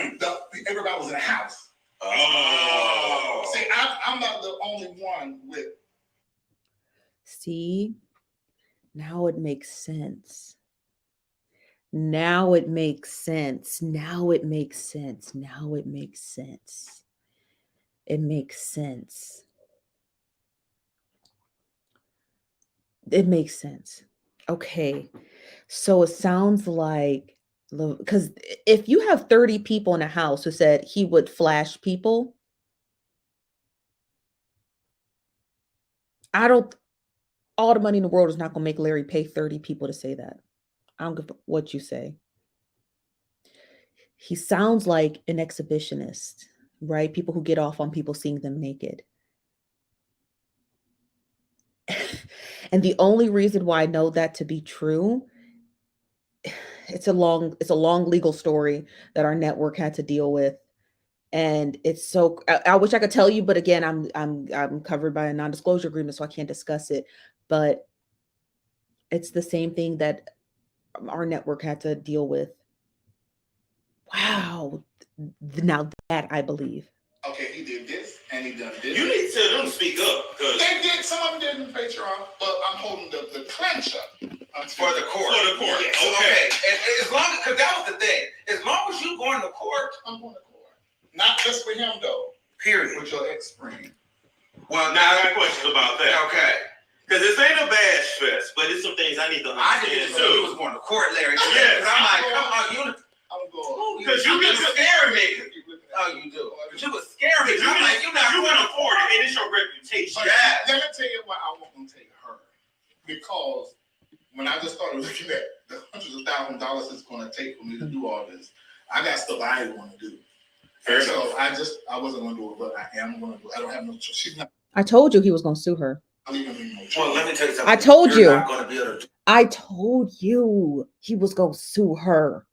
everybody was in the house. Oh. See, I'm not the only one with. See, now it makes sense. Now it makes sense. Now it makes sense. Now it makes sense. It makes sense. It makes sense. Okay. So it sounds like, because if you have 30 people in a house who said he would flash people, all the money in the world is not going to make Larry pay 30 people to say that. I don't give what you say. He sounds like an exhibitionist, right? People who get off on people seeing them naked. And the only reason why I know that to be true, it's a long legal story that our network had to deal with. And it's so, I wish I could tell you, but again, I'm covered by a non-disclosure agreement, so I can't discuss it. But it's the same thing that our network had to deal with. Wow. Now that I believe. Okay, he did this and he done this. You need to tell them to speak up. They did, some of them didn't Patreon, but I'm holding the clencher for the court. For the court. Yes. Okay. And as long as, because that was the thing. As long as you going to court, I'm going to court. Not just for him though. Period. With your ex-friend. Well, now I got questions about that. Okay. Because this ain't a bash fest, but it's some things I need to understand. I didn't know you was going to court, Larry. Yes. I'm like, come on, I'm going. Because you can scare me. Oh, you do. But you was scaring me. I'm like, you can afford it, and it's your reputation. Yeah. Let me tell you why I want to take her. Because when I just started looking at the hundreds of $1,000s it's going to take for me to do all this, I got stuff I didn't want to do. Fair so I wasn't going to do it, but I am going to do it. I don't have no choice. She's not. I told you he was going to sue her. No choice. Well, let me tell you something. I told you. Not going to be able to. I told you he was going to sue her.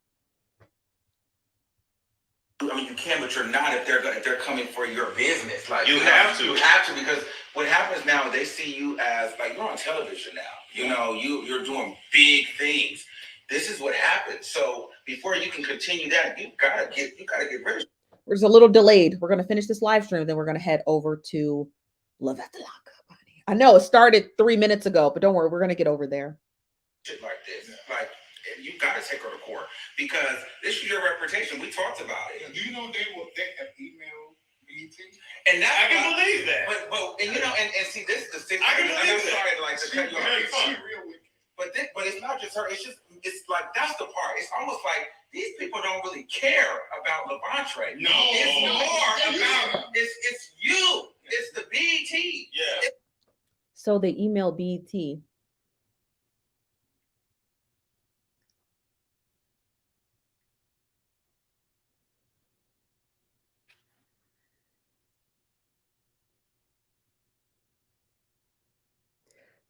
I mean, you can, but you're not if they're coming for your business. Like you have to. You have to, because what happens now, they see you as like you're on television now. You know, you're doing big things. This is what happens. So before you can continue that, you gotta get rid of it. It's a little delayed. We're gonna finish this live stream, then we're gonna head over to Love at the Lockup. I know it started 3 minutes ago, but don't worry, we're gonna get over there. Shit like this, like. You gotta take her to court because this is your reputation. We talked about it. Do you know they have emailed BET? And that I can believe that. But and you know and see this is the thing. I can believe that. Sorry to like to cut you off. She real wicked. But it's not just her. It's like that's the part. It's almost like these people don't really care about Levante. No, it's more about it's you. It's the BET. Yeah. So they emailed BET.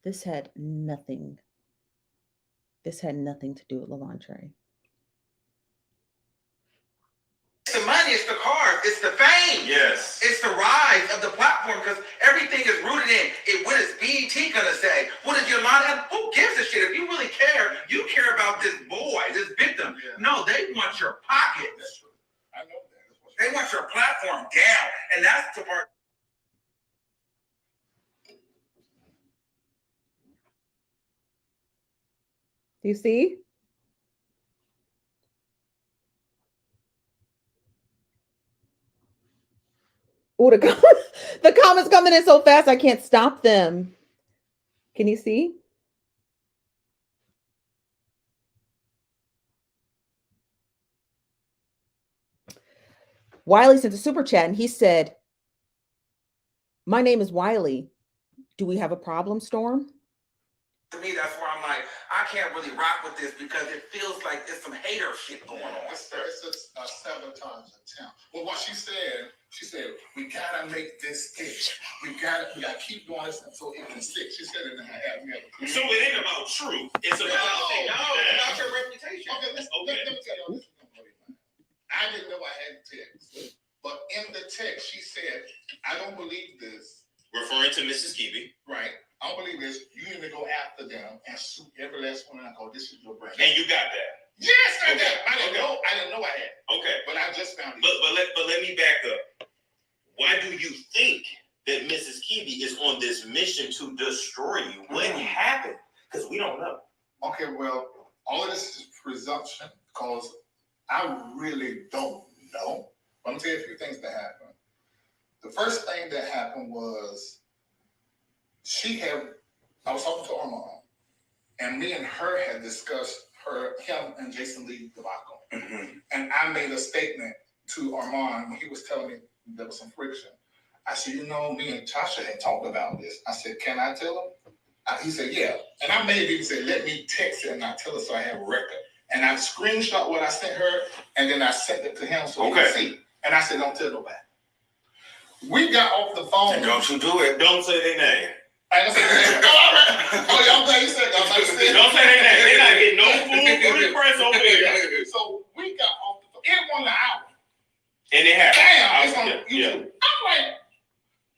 This had nothing to do with Levante. It's the money, it's the cars, it's the fame. Yes. It's the rise of the platform because everything is rooted in it. What is BET gonna say? What is Yolanda? Who gives a shit? If you really care, you care about this boy, this victim. Yeah. No, they want your pockets. That's true. I know that. They want your platform down. Do you see? Oh, the comments coming in so fast I can't stop them. Can you see? Wiley sent a super chat and he said, "My name is Wiley. Do we have a problem, Storm?" To me, that's where I'm like, I can't really rock with this because it feels like there's some hater shit going on. It's a sabotage attempt. Well, what she said, we gotta make this stick. We gotta keep doing this until it can stick. She said it in her ad. So it ain't about truth. It's about about your reputation. Okay, let me tell y'all this. I didn't know I had text, but in the text she said, "I don't believe this." referring to Mrs. Kibi. Right. I don't believe this. You need to go after them and sue every last one. And I go, "This is your brand." And you got that. Yes, I Okay. did. I didn't know I had. Okay. But I just found it. But let me back up. Why do you think that Mrs. Kibi is on this mission to destroy you? What happened? Because we don't know. Okay, well, all of this is presumption because I really don't know. But I'm gonna tell you a few things that happened. The first thing that happened was I was talking to Armon, and me and her had discussed him and Jason Lee debacle. Mm-hmm. And I made a statement to Armon when he was telling me there was some friction. I said, me and Tasha had talked about this. I said, "Can I tell him?" He said, "Yeah." And I made him say, "Let me text her and not tell her so I have a record." And I screenshot what I sent her, and then I sent it to him so he could see. And I said, "Don't tell nobody." We got off the phone. And don't you do it. Don't say their name. I didn't say that. Oh, y'all glad you said that. Don't say their name. They're not getting no food for the press over here. So we got off the phone. It won an hour. And it happened. Damn, it's on YouTube. Yeah. I'm like,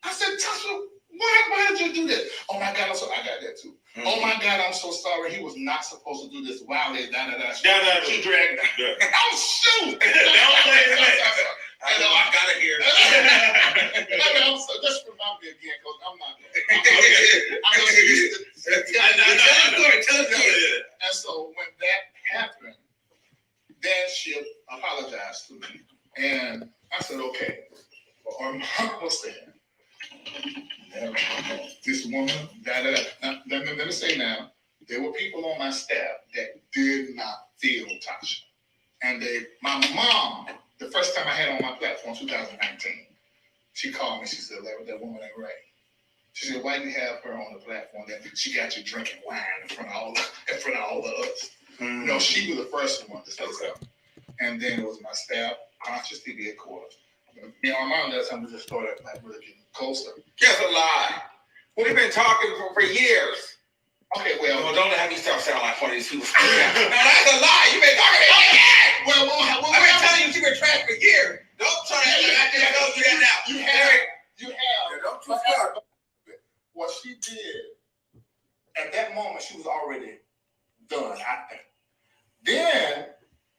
I said, "Tasha, why did you do this?" "Oh my God, I got that too." Mm-hmm. "Oh my God, I'm so sorry. He was not supposed to do this." Wow, they She dragged it. Yeah. Oh shoot! Don't say his name. I know I gotta hear it. Just remind me again, because I'm not there. And so when that happened, then she apologized to me. And I said, "Okay." Or what's that? This woman, Now, let me say now, there were people on my staff that did not feel Tasha. And my mom, the first time I had on my platform, 2019, she called me. She said, "Larry, that woman ain't right." She said, "Why you have her on the platform? That she got you drinking wine in front of all of us." No, she was the first one to say something. And then it was my staff, ConsciouzTV, of course. Me and Armon, that's how we just started really getting closer. That's a lie. We've been talking for years. Okay, well, don't have me start sounding like one of these people. No, that's a lie. You've been talking for years. Well, I've been telling you she's been trash for years. Don't try to don't do that now. You have. Don't you start. What she did, at that moment, she was already done, I think. Then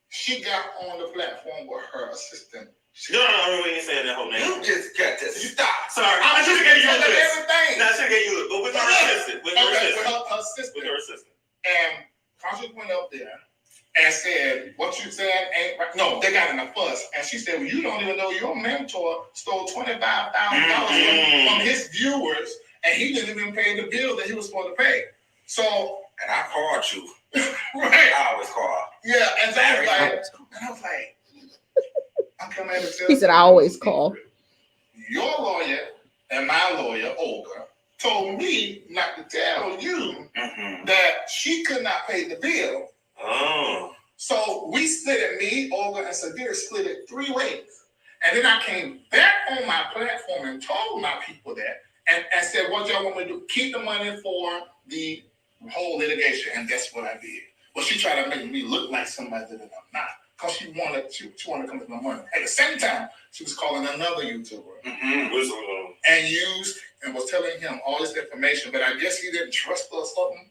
she got on the platform with her assistant. No, we ain't saying that whole name. You just got to stop. Sorry, I should have gave you a list. Everything. No, I should have gave you a list, but with her assistant. With her assistant. With her assistant. And Conscious went up there and said, "What you said ain't right." No, they got in a fuss. And she said, "Well, you don't even know your mentor stole $25,000 from his viewers, and he didn't even pay the bill that he was supposed to pay." So, and I called you. Right. I always call. Yeah, and so I was like, I come in and tell He said, "I always call." Your lawyer and my lawyer, Olga, told me not to tell you that she could not pay the bill. Oh. So we split it, me, Olga, and Sadir split it 3 ways. And then I came back on my platform and told my people that and said, "What y'all want me to do? Keep the money for the whole litigation." And that's what I did. Well, she tried to make me look like somebody that I'm not. Because she wanted to come to my money. At the same time, she was calling another YouTuber and was telling him all this information, but I guess he didn't trust her or something.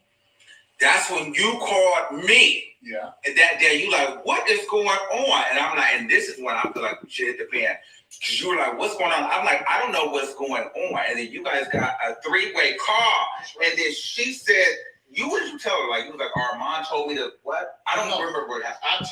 That's when you called me. Yeah. And that day, you like, "What is going on?" And I'm like, and this is when I feel like we should hit the fan. Because you were like, "What's going on?" I'm like, "I don't know what's going on." And then you guys got a 3-way call. And then she said what did you tell her? Like, you was like, Armon told me to what? I don't remember what happened.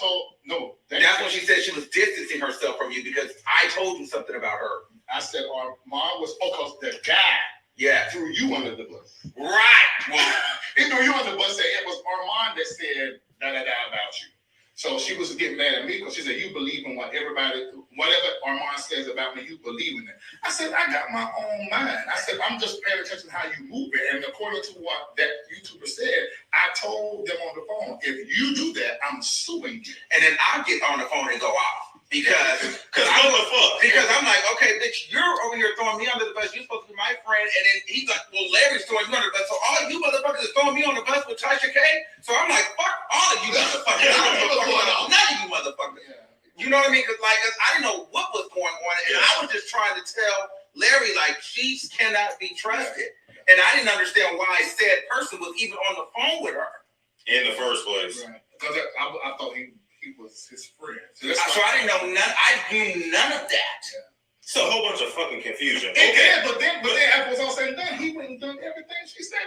That's when she said she was distancing herself from you because I told you something about her. I said Armon was because the guy threw you under the bus. Right. Well, he threw you under the bus. Said it was Armon that said da about you. So she was getting mad at me because she said, you believe in whatever Armon says about me, you believe in it. I said, I got my own mind. I said, I'm just paying attention to how you move it. And according to what that YouTuber said, I told them on the phone, if you do that, I'm suing you. And then I'll get on the phone and go off. Because I'm like, okay, bitch, you're over here throwing me under the bus. You're supposed to be my friend. And then he's like, well, Larry's throwing you under the bus. So all you motherfuckers is throwing me on the bus with Tasha K. So I'm like, fuck all of you motherfuckers. I don't know what's going on. None of you motherfuckers. You know what I mean? Because I didn't know what was going on. And I was just trying to tell Larry, like, she cannot be trusted. And I didn't understand why said person was even on the phone with her. In the first place. Right. Because I thought he was his friend. So I didn't know none. I knew none of that. Yeah. So a whole bunch of fucking confusion. Okay, but then after it was all said and done, he went and done everything she said.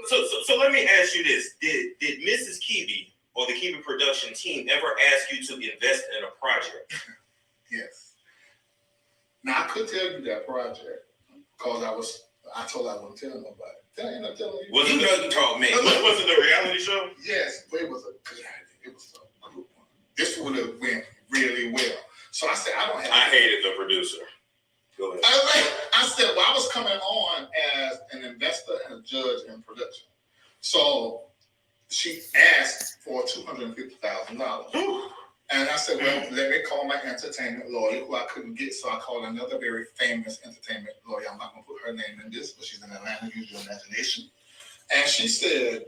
So let me ask you this: Did Mrs. Kibi or the Kibi production team ever ask you to invest in a project? Yes. Now I could tell you that project because I told her I wouldn't tell nobody. Did I tell you? Was it you told me? Was it a reality show? Yes, but it was a good idea. It was a good one. This would have went really well. So I said, I hated the producer. Go ahead. I said, well, I was coming on as an investor and a judge in production. So she asked for $250,000. And I said, well, let me call my entertainment lawyer, who I couldn't get. So I called another very famous entertainment lawyer. I'm not going to put her name in this, but she's in Atlanta. Use your imagination. And she said,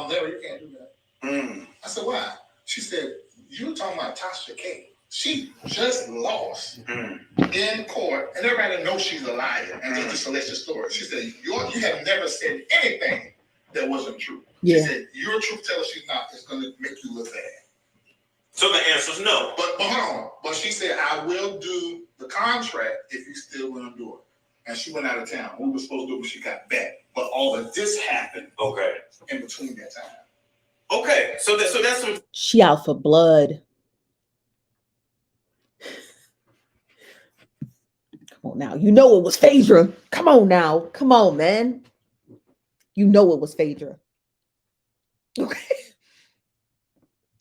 Larry, you can't do that. I said, why? She said, you're talking about Tasha K. She just lost in court, and everybody knows she's a liar and just a salacious story. She said, you have never said anything that wasn't true. Yeah. She said, you're a truth teller, she's not. It's going to make you look bad. So the answer's no. But hold on. But she said, I will do the contract if you still want to do it. And she went out of town. We were supposed to do it when she got back. But all of this happened in between that time. Okay. So that's some... She out for blood. Come on now. You know it was Phaedra. Come on now. Come on, man. You know it was Phaedra. Okay.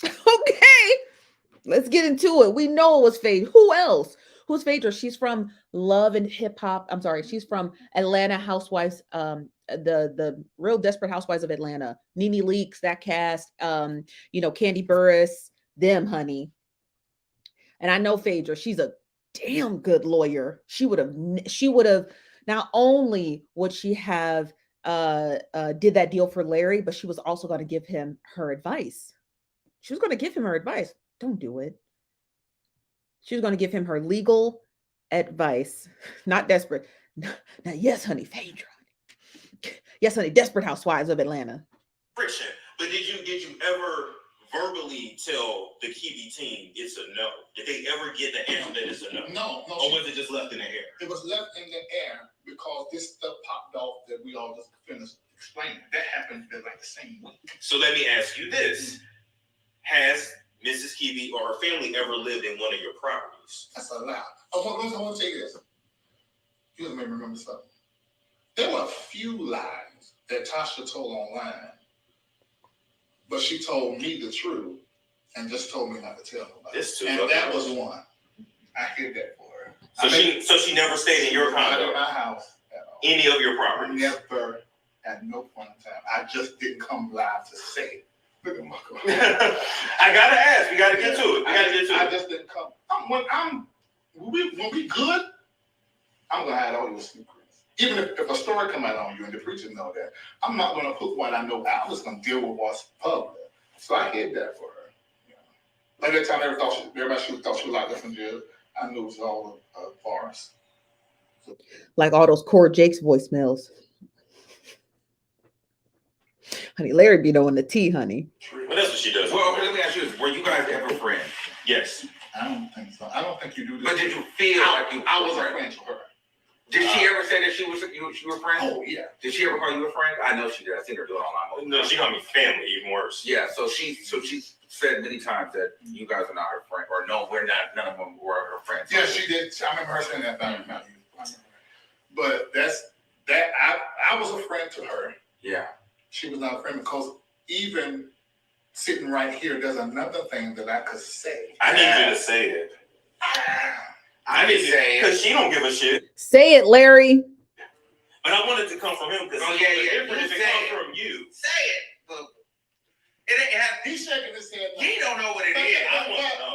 Okay. Let's get into it. We know it was Phaedra. Who else? Who's Phaedra? She's from Love and Hip Hop. I'm sorry. She's from Atlanta Housewives. The Real Desperate Housewives of Atlanta. Nene Leakes, that cast. Candy Burris, them, honey. And I know Phaedra. She's a damn good lawyer. She would have not only would she have did that deal for Larry, but she was also going to give him her advice. She was going to give him her advice. Don't do it. She was going to give him her legal advice. Not desperate. Now, yes, honey, Phaedra. Yes, honey, Desperate Housewives of Atlanta. Friction. But did you ever verbally tell the Kibi team it's a no? Did they ever get the answer that it's a no? No. Or was it just left in the air? It was left in the air because this stuff popped off that we all just finished explaining. That happened like the same week. So let me ask you this. Has Mrs. Kibi or her family ever lived in one of your properties? That's a lie. I want to tell you this. You just made me remember something. There were a few lies that Tasha told online, but she told me the truth and just told me not to tell nobody. And that was one. I hid that for her. So she never stayed in your condo? Not in my house at all. Any of your properties? Never, at no point in time. I just didn't come live to say it. Look at my car. I gotta ask. We gotta get to it. I just didn't come. When we good, I'm gonna hide all your secrets. Even if a story come out on you and the preacher know that, I'm not gonna put what I know out. I'm just gonna deal with what's public. So I hid that for her. Like that time, everybody thought she was locked up in jail. I knew it was all a farce. Like all those Core Jake's voicemails. Honey, Larry be knowing the tea, honey. Well, that's what she does. Well, let me ask you this. Were you guys ever friends? Yes. I don't think so. I don't think you do this. But did you feel like I was a friend to her? Did she ever say that you were friends? Oh yeah. Did she ever call you a friend? I know she did. I seen her do it online. No, she called me family, even worse. Yeah, so she said many times that you guys are not her friend, or no, we're not. None of them were her friends. Yeah, she did. I remember her saying that about you. But I was a friend to her. Yeah. She was not a friend because even sitting right here, there's another thing that I could say. I need you to say it. I didn't say it because she don't give a shit. Say it, Larry. But I want it to come from him because it's different if it comes from you. Say it. But it ain't have. He's shaking his head. He don't know what it is.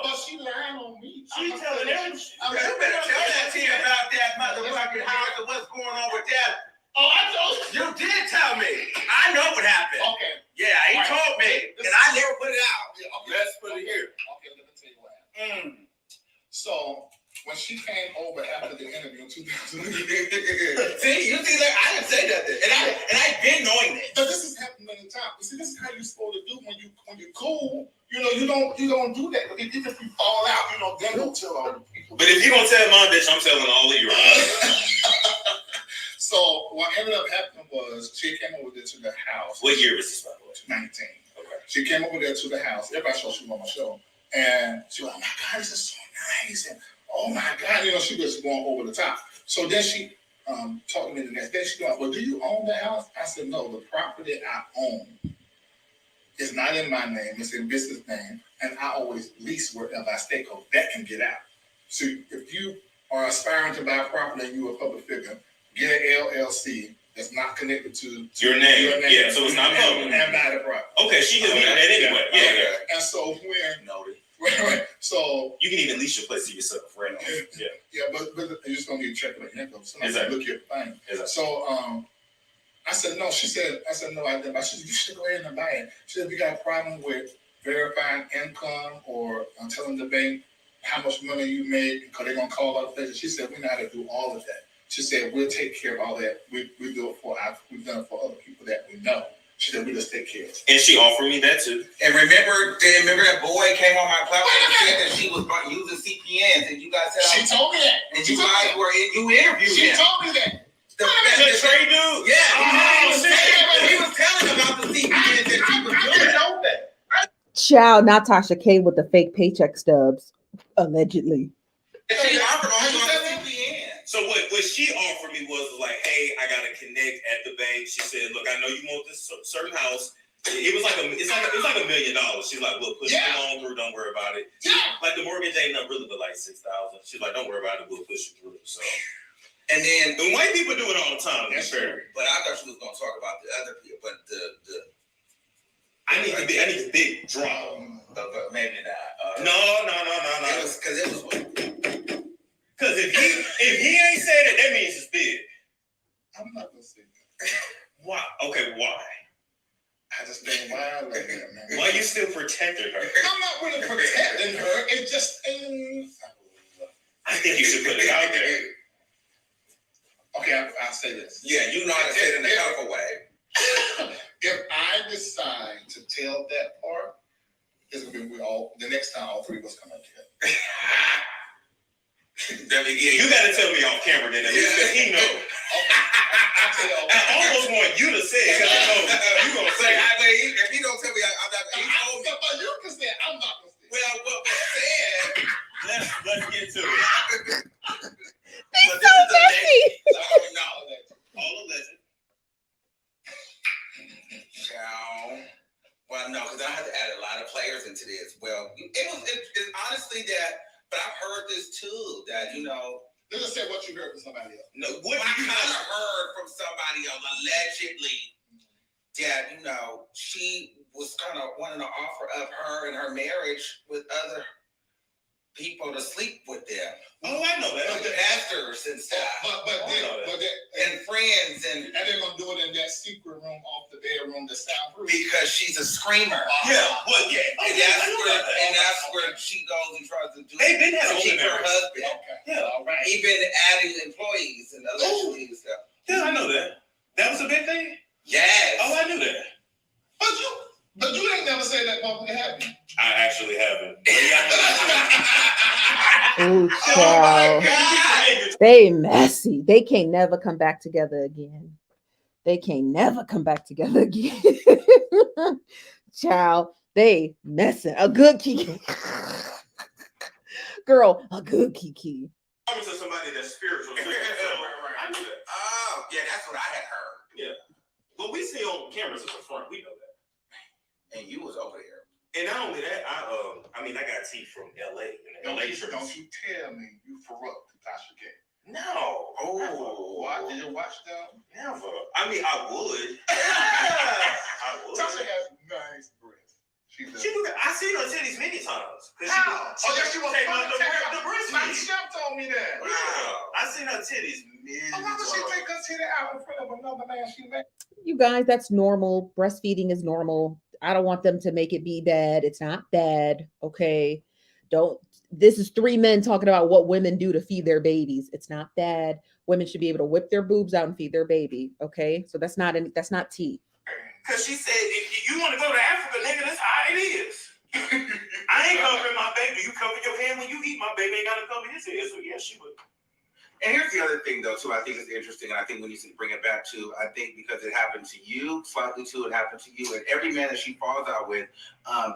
But she lying on me. She telling everything. You better tell that to you about that motherfucking house and what's going on with that. Oh, I told you. You did tell me. I know what happened. Okay. Yeah, he told me, and I never put it out. Yeah, okay. Let's put it here. Okay, let me tell you what happened. So when she came over after the interview in 2000, see, you see that I didn't say nothing, and I've been knowing this. but this has happened many times. You see, this is how you're supposed to do when you're cool. You know, you don't do that. Even if you fall out, you know, then don't tell all the people. But if you gonna tell my bitch, I'm telling all of you. So what ended up happening was she came over there to the house. What year was this, by the way? 19. Okay. She came over there to the house. Everybody saw she was on my show. And she was like, oh my God, this is so nice. And oh my God, you know, she was going over the top. So then she talked to me the next day. She goes, well, do you own the house? I said, no, the property I own is not in my name. It's in business name. And I always lease wherever I stay because that can get out. So if you are aspiring to buy property and you're a public figure, get an LLC that's not connected to your name. Yeah, so it's not public. And buy the property. Okay, she can leave that anyway. Yeah. Okay. And so so you can even lease your place to yourself, right? Yeah. Yeah, but you're just gonna get checked like that. Somebody Exactly. look at your thing. Exactly. So I said no. She said I said no. I didn't. She said you should go ahead and buy it. She said if you got a problem with verifying income or telling the bank how much money you made because they're gonna call out places. She said we know how to do all of that. She said we'll take care of all that. We do it for we've done it for other people that we know. She said we just take care of it. And she offered me that too. And remember that boy came on my platform and said that she was using CPNs, and you guys said she told me that. And you guys were you interviewed She him. told me that. The trade dude? Yeah. He was telling about the CPNs that she was doing. Child, not Tasha K with the fake paycheck stubs, allegedly. She offered all you CPNs. So what she offered me was like, hey, I gotta connect at the bank. She said, look, I know you want this certain house. It was like $1 million. She's like, look, push it on through. Don't worry about it. Like the mortgage ain't not really but like $6,000. She's like, don't worry about it. We'll push it through. So, and then the white people do it all the time. That's fair. But I thought she was gonna talk about the other people. But I need the big drop. But maybe not. No. It was. Because if he ain't said it, that means it's big. I'm not gonna say that. Why? Okay, why? I just think why like that, man. Why you still protecting her? I'm not really protecting her. It just I think you should put it out there. Okay, I'll say this. Yeah, you know how to say it in a helpful way. If I decide to tell that part, it's gonna be the next time all three of us come up together. You gotta tell me off camera then, because he knows. I almost want you to say it because I know you gonna say it. If he don't tell me, I'm not. He told me. But you can say it. I'm not gonna say it. Well, what was said. Let's get to it. They're so messy. All alleged. Well, no, because I have to add a lot of players into this. Well, it's honestly that, but I've heard this too, that, you know. Let's just say what you heard from somebody else. No, what I kind of heard from somebody else, allegedly, that, you know, she was kind of wanting to offer up her and her marriage with other people to sleep with them. Oh, I know that. With the pastors and stuff. And friends. And they're going to do it in that secret room off the bedroom, the soundproof. Because she's a screamer. And that's where she goes and tries to do They've been having keep her husband. Okay. Yeah. All right. Even adding employees and allegedly and stuff. Yeah, I know that. That was a big thing? Yes. Oh, I knew that. But you, But you ain't never said that publicly, have you? I actually haven't. Oh, Oh child. my God. They messy. They can't never come back together again. They can't never come back together again. Child, they messing. A good Kiki. Girl, a good Kiki. Talking to somebody that's spiritual. So I knew that. Oh, yeah, that's what I had heard. Yeah. But we see on cameras at the front. We know that. And you was over there. And not only that, I mean, I got tea from LA. Don't you tell me you corrupt Tasha K. No. Oh, Why did you watch them? Never. I mean, I would. I would. Tasha has nice breasts. She does. She do that. I seen her titties many times. How? Oh, yeah, she was take fucking the breast My meat. chef told me that. Wow. I seen her titties many Why would she times. take her titty out in front of another man she met? You guys, that's normal. Breastfeeding is normal. I don't want them to make it be bad. It's not bad. Okay. This is 3 men talking about what women do to feed their babies. It's not bad. Women should be able to whip their boobs out and feed their baby. Okay. So that's not tea. Cause she said, if you want to go to Africa, nigga, that's how it is. I ain't covering my baby. You cover your hand when you eat. My baby ain't gotta cover his head. So yeah, she would. And here's the other thing, though, too. I think it's interesting, and I think we need to bring it back to. I think because it happened to you, slightly too, it happened to you, and every man that she falls out with,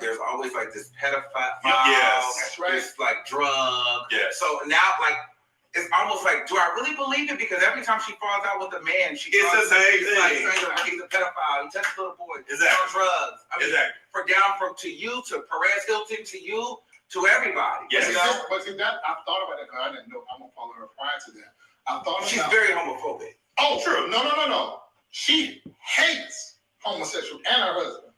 there's always like this pedophile. Yes, that's right. This like drug. Yes. So now, like, it's almost like, do I really believe it? Because every time she falls out with a man, she It's the same thing. like he's a pedophile. He touches little boys. Exactly. On drugs. I mean, Exactly. to you, to Perez Hilton, to you, to everybody. Yes. You know? But see, that I thought about that because I didn't know I'm gonna follow her prior to that. I thought She's about, very homophobic. Oh, true. No. She hates homosexual and her husband.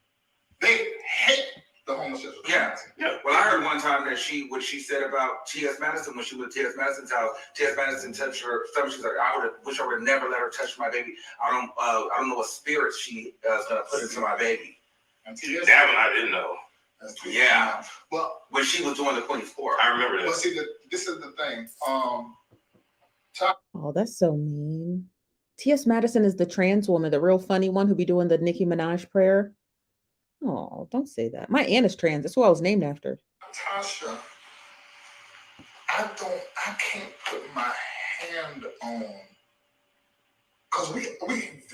They hate the homosexual. Yeah. Yeah. Well, I heard one time that what she said about T.S. Madison when she went to T.S. Madison's house. T.S. Madison touched her stomach. She's like, wish I would have never let her touch my baby. I don't know what spirit she is gonna put into my baby. And T.S. That one I didn't know. Yeah. Well, When she was doing the Queen's Court. I remember that. but see, this is the thing. Oh, that's so mean. T.S. Madison is the trans woman, the real funny one who be doing the Nicki Minaj prayer. Oh, don't say that. My aunt is trans. That's who I was named after. Tasha, I can't put my hand on, because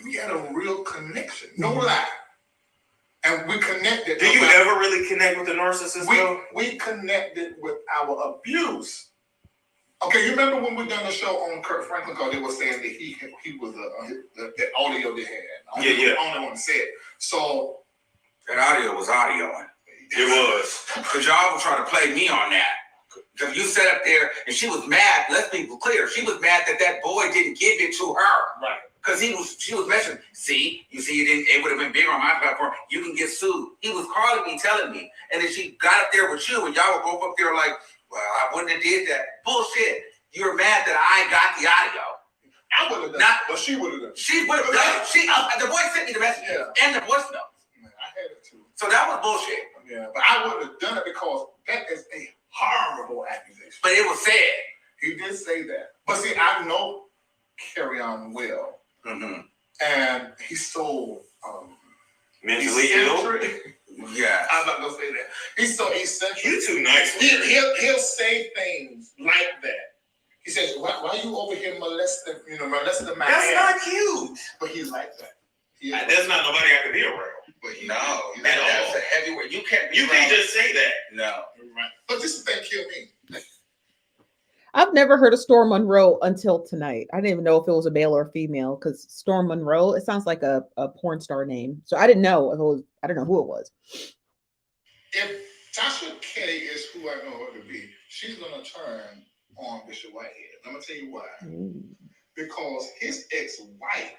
we had a real connection. No lie. And we connected. Do you ever really connect with the narcissist? We connected with our abuse. Okay, you remember when we done the show on Kurt Franklin, because they were saying that he was the audio they had. Yeah. Only one said. So That audio was audioing. It was. Because y'all were trying to play me on that. Because you sat up there and she was mad. Let's be clear. She was mad that boy didn't give it to her. Right. Because she was mentioning, it would have been bigger on my platform. You can get sued. He was calling me, telling me. And then she got up there with you and y'all were both up there like, well, I wouldn't have did that. Bullshit. You're mad that I got the audio. I would have done it, but she would have done it. She would have done it. The boy sent me the message and the voice notes. Man, I had it too. So that was bullshit. Yeah, but I wouldn't have done it because that is a horrible accusation. But it was said. He did say that. But see, I know Carry On well. Mm-hmm. And he's so Mentally ill. Yeah. I'm not gonna say that. He's so eccentric. You too nice. He'll say things like that. He says, "Why you over here molesting my That's ass?" not cute. But he's like that. That's not nobody I could be around. But he's That's a heavy word. You can't just say that. No. right. But this is the thing killed me. I've never heard of Storm Monroe until tonight. I didn't even know if it was a male or a female because Storm Monroe, it sounds like a porn star name. So I didn't know if it was, I don't know who it was. If Tasha K is who I know her to be, she's gonna turn on Bishop Whitehead. I'm gonna tell you why. Because his ex-wife,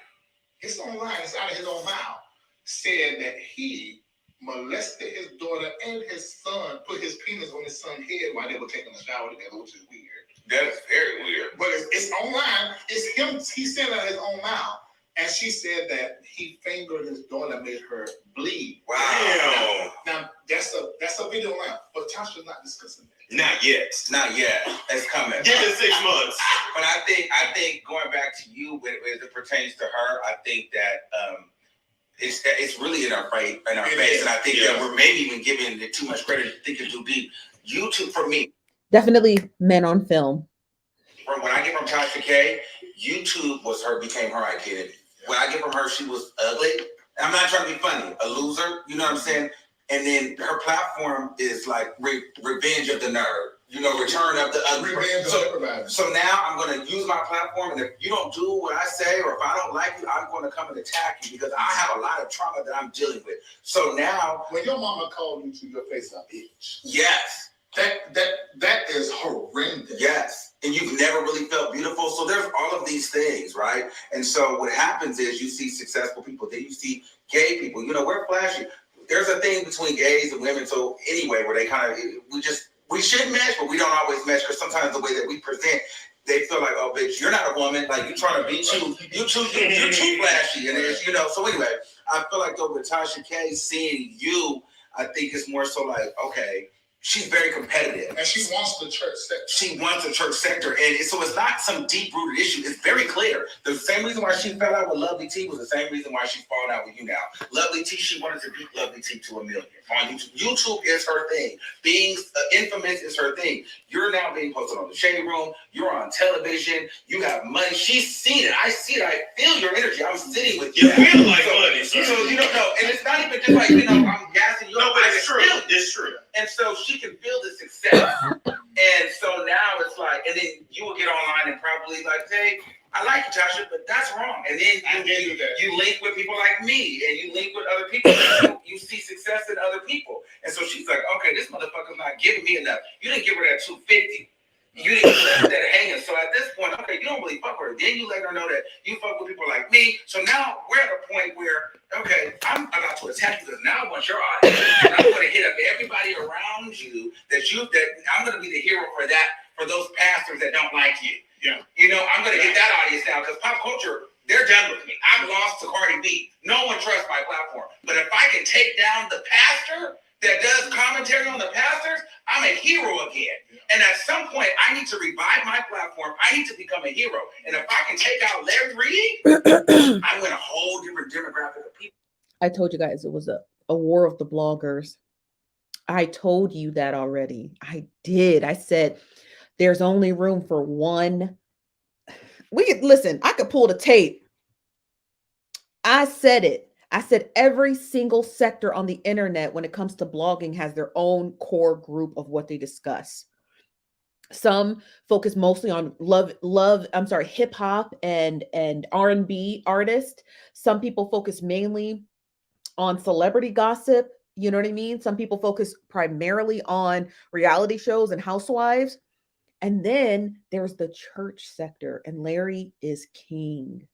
it's online, it's out of his own mouth, said that he molested his daughter and his son, put his penis on his son's head while they were taking a shower together, which is weird. That is very weird. But it's online. It's him. He said it out of his own mouth. And she said that he fingered his daughter, made her bleed. Wow. Now that's a video now, but Tasha's not discussing that. Not yet. Not yet. It's coming. Give it 6 months. But I think going back to you, as it pertains to her, I think that it's really in our face, and I think that we're maybe even giving it too much credit, thinking too deep. YouTube for me, Definitely men on film. from when I get from Tasha K, YouTube became her identity. When I get from her, she was ugly. I'm not trying to be funny, a loser. You know what I'm saying? And then her platform is like revenge of the nerd. You know, return of the ugly. So now I'm going to use my platform, and if you don't do what I say, or if I don't like you, I'm going to come and attack you because I have a lot of trauma that I'm dealing with. So now, when your mama called you to your face a bitch, yes, that is horrendous. Yes, and you've never really felt beautiful. So there's all of these things, right? And so what happens is you see successful people, then you see gay people. You know, we're flashy. There's a thing between gays and women. So anyway, where they kind of we should match, but we don't always match because sometimes the way that we present, they feel like, oh, bitch, you're not a woman. Like, you trying to be you're too flashy. And it's, you know, so anyway, I feel like though with Tasha K, seeing you, I think it's more so like, okay, she's very competitive. And she wants the church sector. She wants the church sector. And so it's not some deep-rooted issue. It's very clear. The same reason why she fell out with Lovely T was the same reason why she's falling out with you now. Lovely T, she wanted to beat Lovely T to 1 million on YouTube. YouTube is her thing. Being infamous is her thing. You're now being posted on the Shade Room. You're on television. You have money. She's seen it. I see it. I feel your energy. I'm sitting with you. You feel like money. So you don't know. And it's not even just like, you know, I'm gassing you. No, but it's true. It's true. And so she can feel the success. And so now it's like, and then you will get online and probably like, hey, I like you, Tasha, but that's wrong. And then you link with people like me, and you link with other people. You see success in other people. And so she's like, okay, this motherfucker's not giving me enough. You didn't give her that 250. You didn't let that hanging. So at this point, okay, you don't really fuck with her. Then you let her know that you fuck with people like me. So now we're at a point where, okay, I'm about to attack you because now I want your audience. And I'm going to hit up everybody around you that I'm going to be the hero for those pastors that don't like you. Yeah. You know, I'm going to get that audience now because pop culture, they're done with me. I'm lost to Cardi B. No one trusts my platform. But if I can take down the pastor that does commentary on the pastors, I'm a hero again. And at some point, I need to revive my platform. I need to become a hero. And if I can take out Larry Reid, I win a whole different demographic of people. I told you guys it was a war of the bloggers. I told you that already. I did. I said, there's only room for one. Listen, I could pull the tape. I said it. I said every single sector on the internet when it comes to blogging has their own core group of what they discuss. Some focus mostly on hip hop and R&B artists. Some people focus mainly on celebrity gossip. You know what I mean? Some people focus primarily on reality shows and housewives. And then there's the church sector, and Larry is king.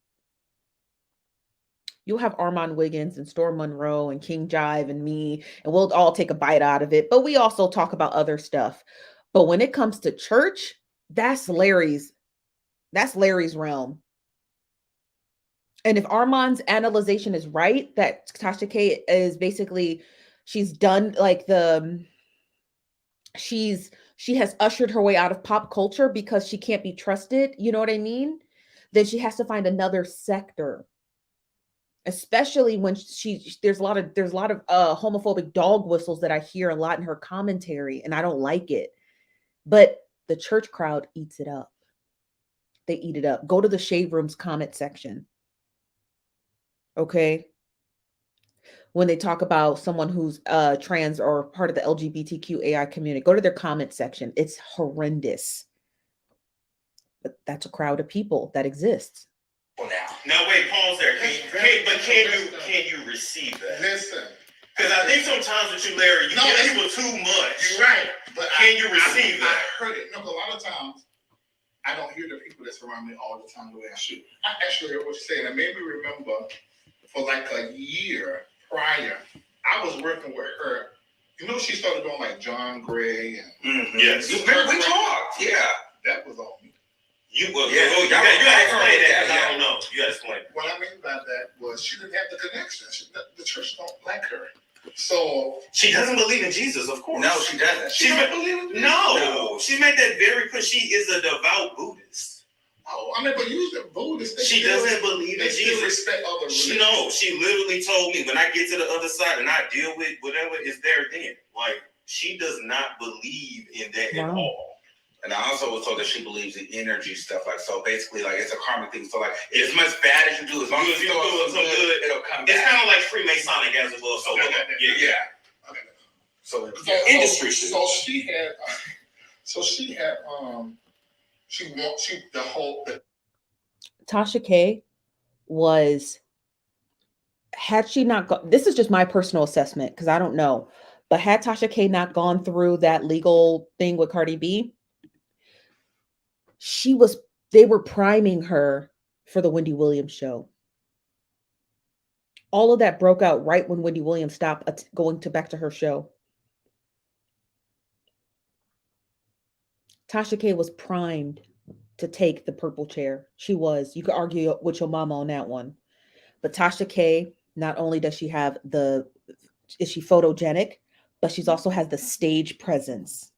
You'll have Armon Wiggins and Storm Monroe and King Jive and me, and we'll all take a bite out of it. But we also talk about other stuff. But when it comes to church, that's Larry's realm. And if Armon's analyzation is right, that Tasha K is basically, she's done like she has ushered her way out of pop culture because she can't be trusted. You know what I mean? Then she has to find another sector. Especially when there's a lot of homophobic dog whistles that I hear a lot in her commentary, and I don't like it. But the church crowd eats it up. They eat it up. Go to the Shade Room's comment section. Okay. When they talk about someone who's trans or part of the LGBTQAI community, go to their comment section. It's horrendous. But that's a crowd of people that exists. Now wait, pause there. Can you receive that? Listen. Because I think sometimes with you, Larry, you get people too much. You're right. But can you receive that? I heard it. No, a lot of times I don't hear the people that surround me all the time the way I should. I actually heard what you're saying. It made me remember for like a year prior, I was working with her. You know, she started doing like John Gray and yes. Remember we talked? Yeah. That was on me. You gotta explain that. I don't know. You gotta explain. What I mean by that was she didn't have the connection. The church don't like her. So she doesn't believe in Jesus, of course. No, she doesn't. She don't believe in Jesus. No. She made that very clear. She is a devout Buddhist. Oh, I mean, but usually Buddhists, She doesn't believe in they still Jesus. respect other She religions. She literally told me when I get to the other side and I deal with whatever is there then. Like, she does not believe in that at all. And I also was told that she believes in energy stuff. Like, so basically, like, it's a karmic thing. So, like, as much bad as you do, as long as you do some good, it'll come back. It's kind of like Freemasonic as well. So, Okay. Yeah. Okay. So, industry. So she had Tasha K was, had she not gone, this is just my personal assessment because I don't know, but had Tasha K not gone through that legal thing with Cardi B, they were priming her for the Wendy Williams show. All of that broke out right when Wendy Williams stopped going back to her show. Tasha K was primed to take the purple chair. She was. You could argue with your mama on that one. But Tasha K, not only does she have is she photogenic, but she's also has the stage presence.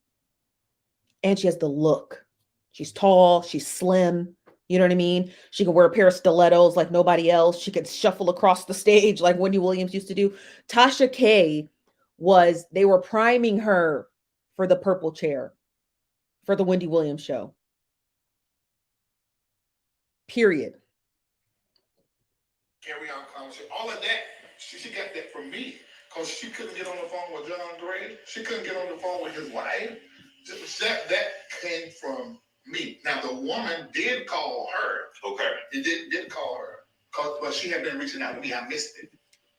And she has the look. She's tall, she's slim. You know what I mean? She can wear a pair of stilettos like nobody else. She could shuffle across the stage like Wendy Williams used to do. Tasha K they were priming her for the purple chair for the Wendy Williams show. Period. carry on conversation. All of that, she got that from me. Because she couldn't get on the phone with John Gray. She couldn't get on the phone with his wife. That came from me. Now, the woman did call her. Okay. It did call her. But she had been reaching out to me. I missed it.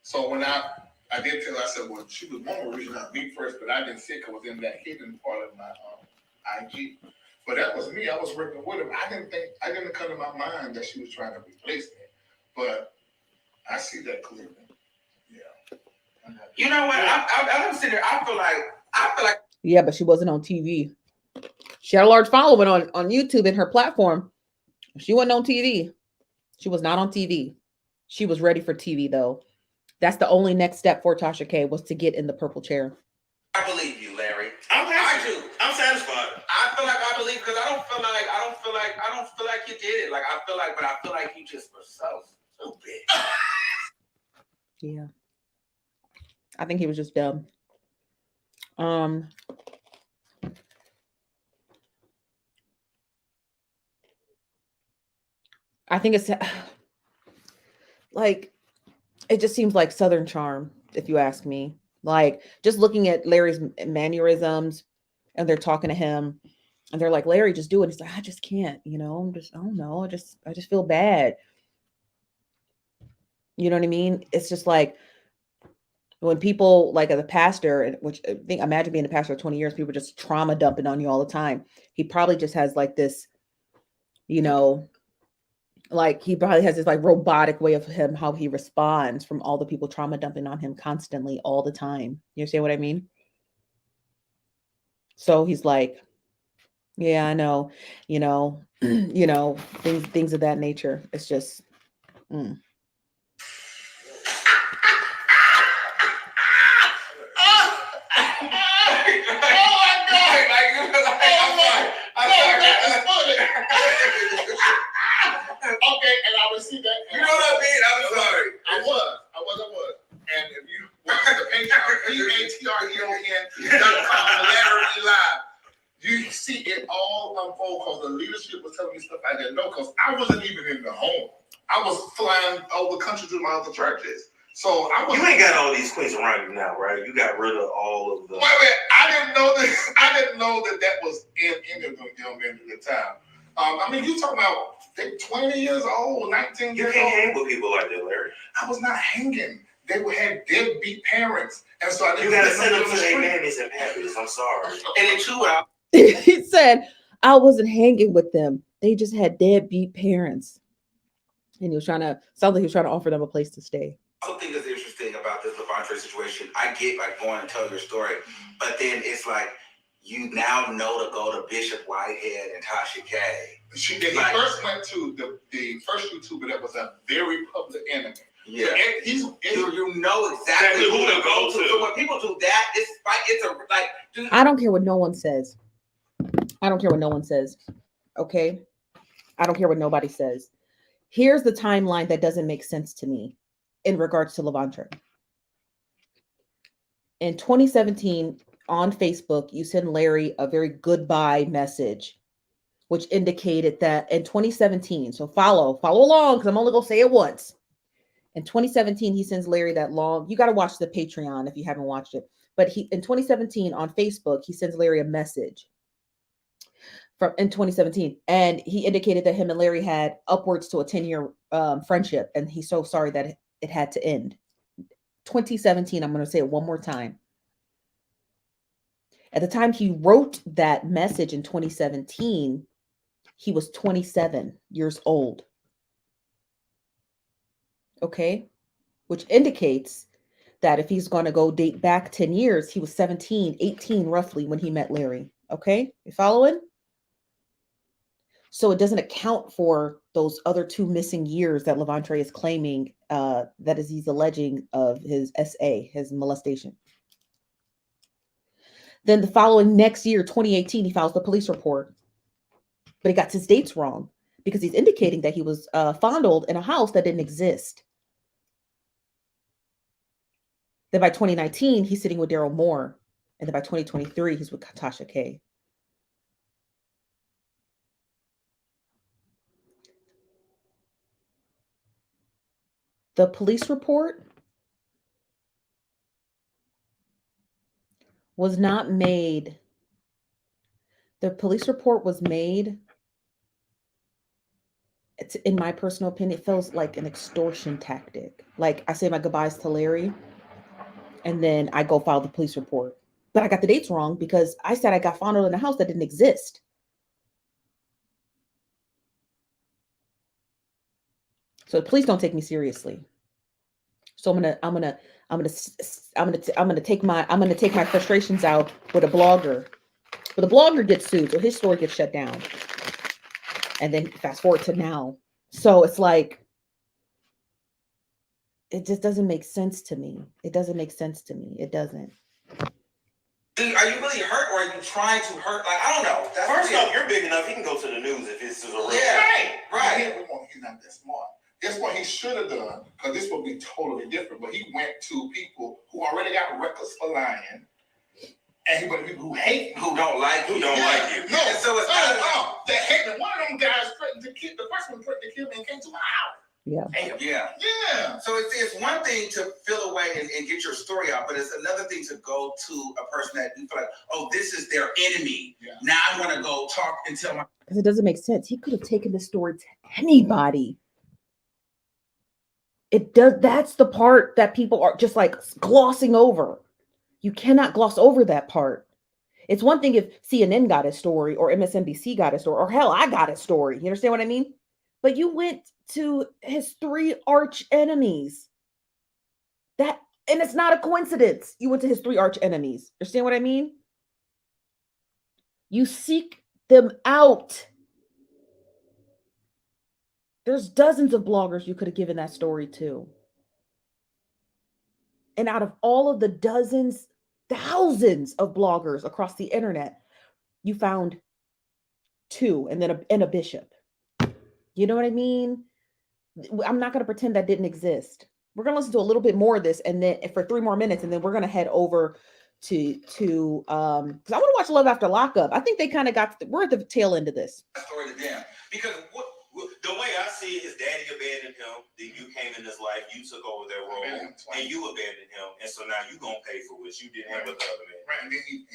So when I did tell her, I said, well, she was one reaching out to me first, but I didn't see it because it was in that hidden part of my IG. But that was me. I was working with her. I didn't come to my mind that she was trying to replace me. But I see that clearly. Yeah. you know what? I'm sitting there. I feel like. Yeah, but she wasn't on TV. She had a large following on YouTube and her platform. She wasn't on TV. She was not on TV. She was ready for TV though. That's the only next step for Tasha K was to get in the purple chair. I believe you, Larry. I do. I'm satisfied. I feel like I believe because I don't feel like you did it. Like I feel like you just were so stupid. Yeah. I think he was just dumb. I think it's like, it just seems like Southern charm, if you ask me. Like, just looking at Larry's mannerisms, and they're talking to him, and they're like, Larry, just do it. He's like, I just can't, I don't know. I just feel bad. You know what I mean? It's just like, when people, like as a pastor, which imagine being a pastor for 20 years, people just trauma dumping on you all the time. He probably just has like this, like he probably has this like robotic way of him, how he responds from all the people trauma dumping on him constantly all the time. You see what I mean? So he's like, yeah, I know, things of that nature. It's just, Okay, and I received that. You know what I mean? I'm sorry. I was. And if you watch the PATREON.com, Larry Live, you see it all unfold because the leadership was telling me stuff I didn't know because I wasn't even in the home. I was flying over the country to my other churches. So You ain't got all these queens around you now, right? You got rid of all of the. Wait, I didn't know this. I didn't know that was in the young men at the time. I mean, you talking about they 20 years old, 19 You years can't old. hang with people like that, Larry. I was not hanging. They had deadbeat parents, and so I didn't. You gotta send them to their mammies and pappies. I'm sorry. And then too, he said, I wasn't hanging with them. They just had deadbeat parents. And he was sounds like he was trying to offer them a place to stay. I also think it's interesting about this Levante situation. I get like going and tell your story, but then it's like you now know to go to Bishop Whitehead and Tasha K. He first went to the first YouTuber that was a very public enemy. Yeah, so you know exactly who to go to. So when people do that, dude. I don't care what no one says. Okay. I don't care what nobody says. Here's the timeline that doesn't make sense to me in regards to Levante. In 2017, on Facebook, you sent Larry a very goodbye message, which indicated that in 2017, so follow along, because I'm only going to say it once. In 2017, he sends Larry that long, you got to watch the Patreon if you haven't watched it. But in 2017 on Facebook, he sends Larry a message in 2017. And he indicated that him and Larry had upwards to a 10-year friendship. And he's so sorry that it had to end. 2017, I'm going to say it one more time. At the time he wrote that message in 2017, he was 27 years old. Okay? Which indicates that if he's going to go date back 10 years, he was 17, 18 roughly when he met Larry. Okay? You following? So it doesn't account for those other 2 missing years that Levante is claiming, that is, he's alleging of his SA, his molestation. Then the following next year, 2018, he files the police report. But he got his dates wrong because he's indicating that he was fondled in a house that didn't exist. Then by 2019, he's sitting with Daryl Moore. And then by 2023, he's with Tasha K. The police report was not made. The police report was made, in my personal opinion, it feels like an extortion tactic. Like I say my goodbyes to Larry, and then I go file the police report. But I got the dates wrong because I said I got fondled in a house that didn't exist. So please don't take me seriously. So I'm gonna take my frustrations out with a blogger. But the blogger gets sued, so his story gets shut down. And then fast forward to now. So it's like, it just doesn't make sense to me. It doesn't make sense to me. It doesn't. Are you really hurt, or are you trying to hurt? Like, I don't know. That's First off, you're big enough. He can go to the news if this is a real. Yeah, Right. He's not that smart. Guess what he should have done? Because this would be totally different. But he went to people who already got records for lying. And he went to people who hate him. who don't like you. Who don't like you. No, so it's not. That hate him. One of them guys threatened to kill. The first one threatened to kill me and came to my house. Yeah. Yeah. Yeah. So it's one thing to feel away and get your story out, but it's another thing to go to a person that you feel like, oh, this is their enemy. Yeah. Now I want to go talk and tell my. Because it doesn't make sense. He could have taken this story to anybody. It does. That's the part that people are just like glossing over. You cannot gloss over that part. It's one thing if CNN got a story or MSNBC got a story, or hell, I got a story. You understand what I mean? But you went to his 3 arch enemies. And it's not a coincidence. You went to his 3 arch enemies. Understand what I mean? You seek them out. There's dozens of bloggers you could have given that story to. And out of all of the dozens, thousands of bloggers across the internet, you found 2 and then a bishop. You know what I mean? I'm not going to pretend that didn't exist. We're going to listen to a little bit more of this and then for 3 more minutes, and then we're going to head over to because I want to watch Love After Lockup. I think they kind of we're at the tail end of this. Story to them, because The way I see it, his daddy abandoned him. Then you came in his life. You took over their role, and you abandoned him. And so now you gonna pay for what you didn't have with the other man. Right. And then he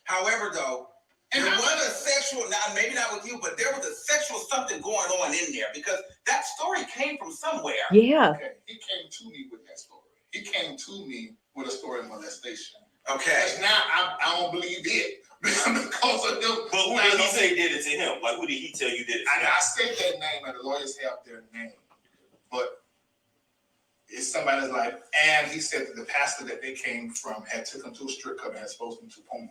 However, though, there was a sexual, maybe not with you, but there was a sexual something going on in there, because that story came from somewhere. Yeah. Okay. He came to me with that story. He came to me with a story of molestation. Okay. Because now I don't believe it. Because of them. But who did he say did it to him? Like, who did he tell you did it to him? I said that name, and the lawyers have their name. But it's somebody's life. And he said that the pastor that they came from had took him to a strip club and had exposed him to porn.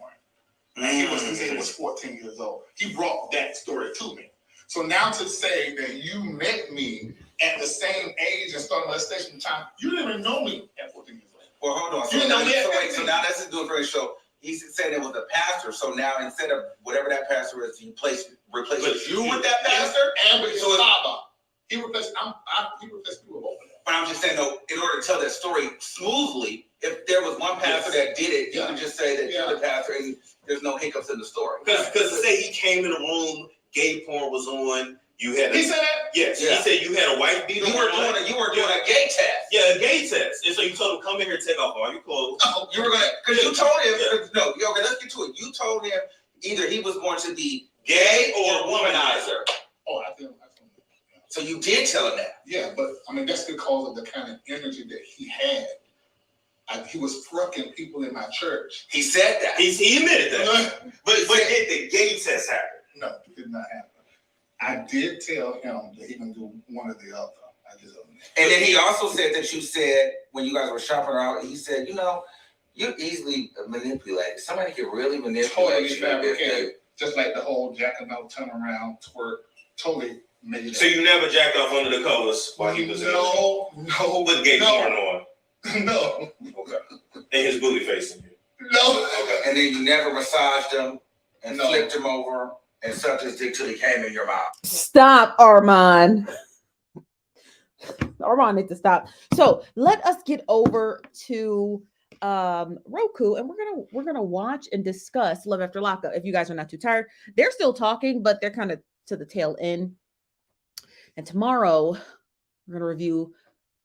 And he said he was 14 years old. He brought that story to me. So now to say that you met me at the same age and started molestation time, you didn't even know me at 14 years old. Well, hold on. You know me at 15. So now let's just do it very short. he said it was a pastor. So now instead of whatever that pastor is, he replace you with that pastor? And with his father. He replaced people over there. But I'm just saying, though, in order to tell that story smoothly, if there was one pastor that did it, you could just say that you're the pastor and there's no hiccups in the story. Because say he came in the room, gay porn was on. You had He said that? Yes. Yeah. He said you had a wife beater. You were doing a gay test. Yeah, a gay test. And so you told him, come in here and take off all your clothes. Oh, you were gonna, because you told him. No, okay, let's get to it. You told him either he was going to be gay or a womanizer. Oh, I think. So you did tell him that. Yeah, but I mean that's because of the kind of energy that he had. He was fucking people in my church. He said that. He admitted that. but did the gay test happen? No, it did not happen. I did tell him that he can do one or the other. I just don't know. And then he also said that you said when you guys were shopping around, he said, you're easily manipulated. Somebody can really manipulate you. Fabricated. Just like the whole jacking out, turn around, twerk, totally made it. So you never jacked off under the covers while he was No. With gay porn on? No. Okay. And his booty facing you? No. Okay. And then you never massaged him and flipped him over and sucked his dick till he came in your mouth. Stop, Armon. Armon needs to stop. So let us get over to Roku, and we're gonna watch and discuss Love After Lockup. If you guys are not too tired, they're still talking, but they're kind of to the tail end. And tomorrow we're gonna review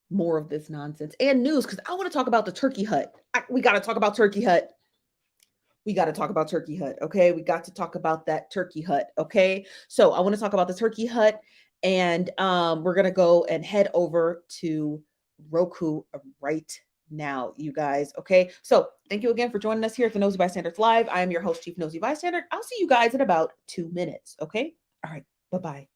more of this nonsense and news because I want to talk about the Turkey Hut. We got to talk about Turkey Hut. We got to talk about Turkey Hut. Okay, we got to talk about that Turkey Hut. Okay, so I want to talk about the Turkey Hut, and we're gonna go and head over to Roku right now, you guys. Okay, so thank you again for joining us here at the Nosy Bystanders Live. I am your host, Chief Nosy Bystander. I'll see you guys in about 2 minutes. Okay, all right, bye-bye.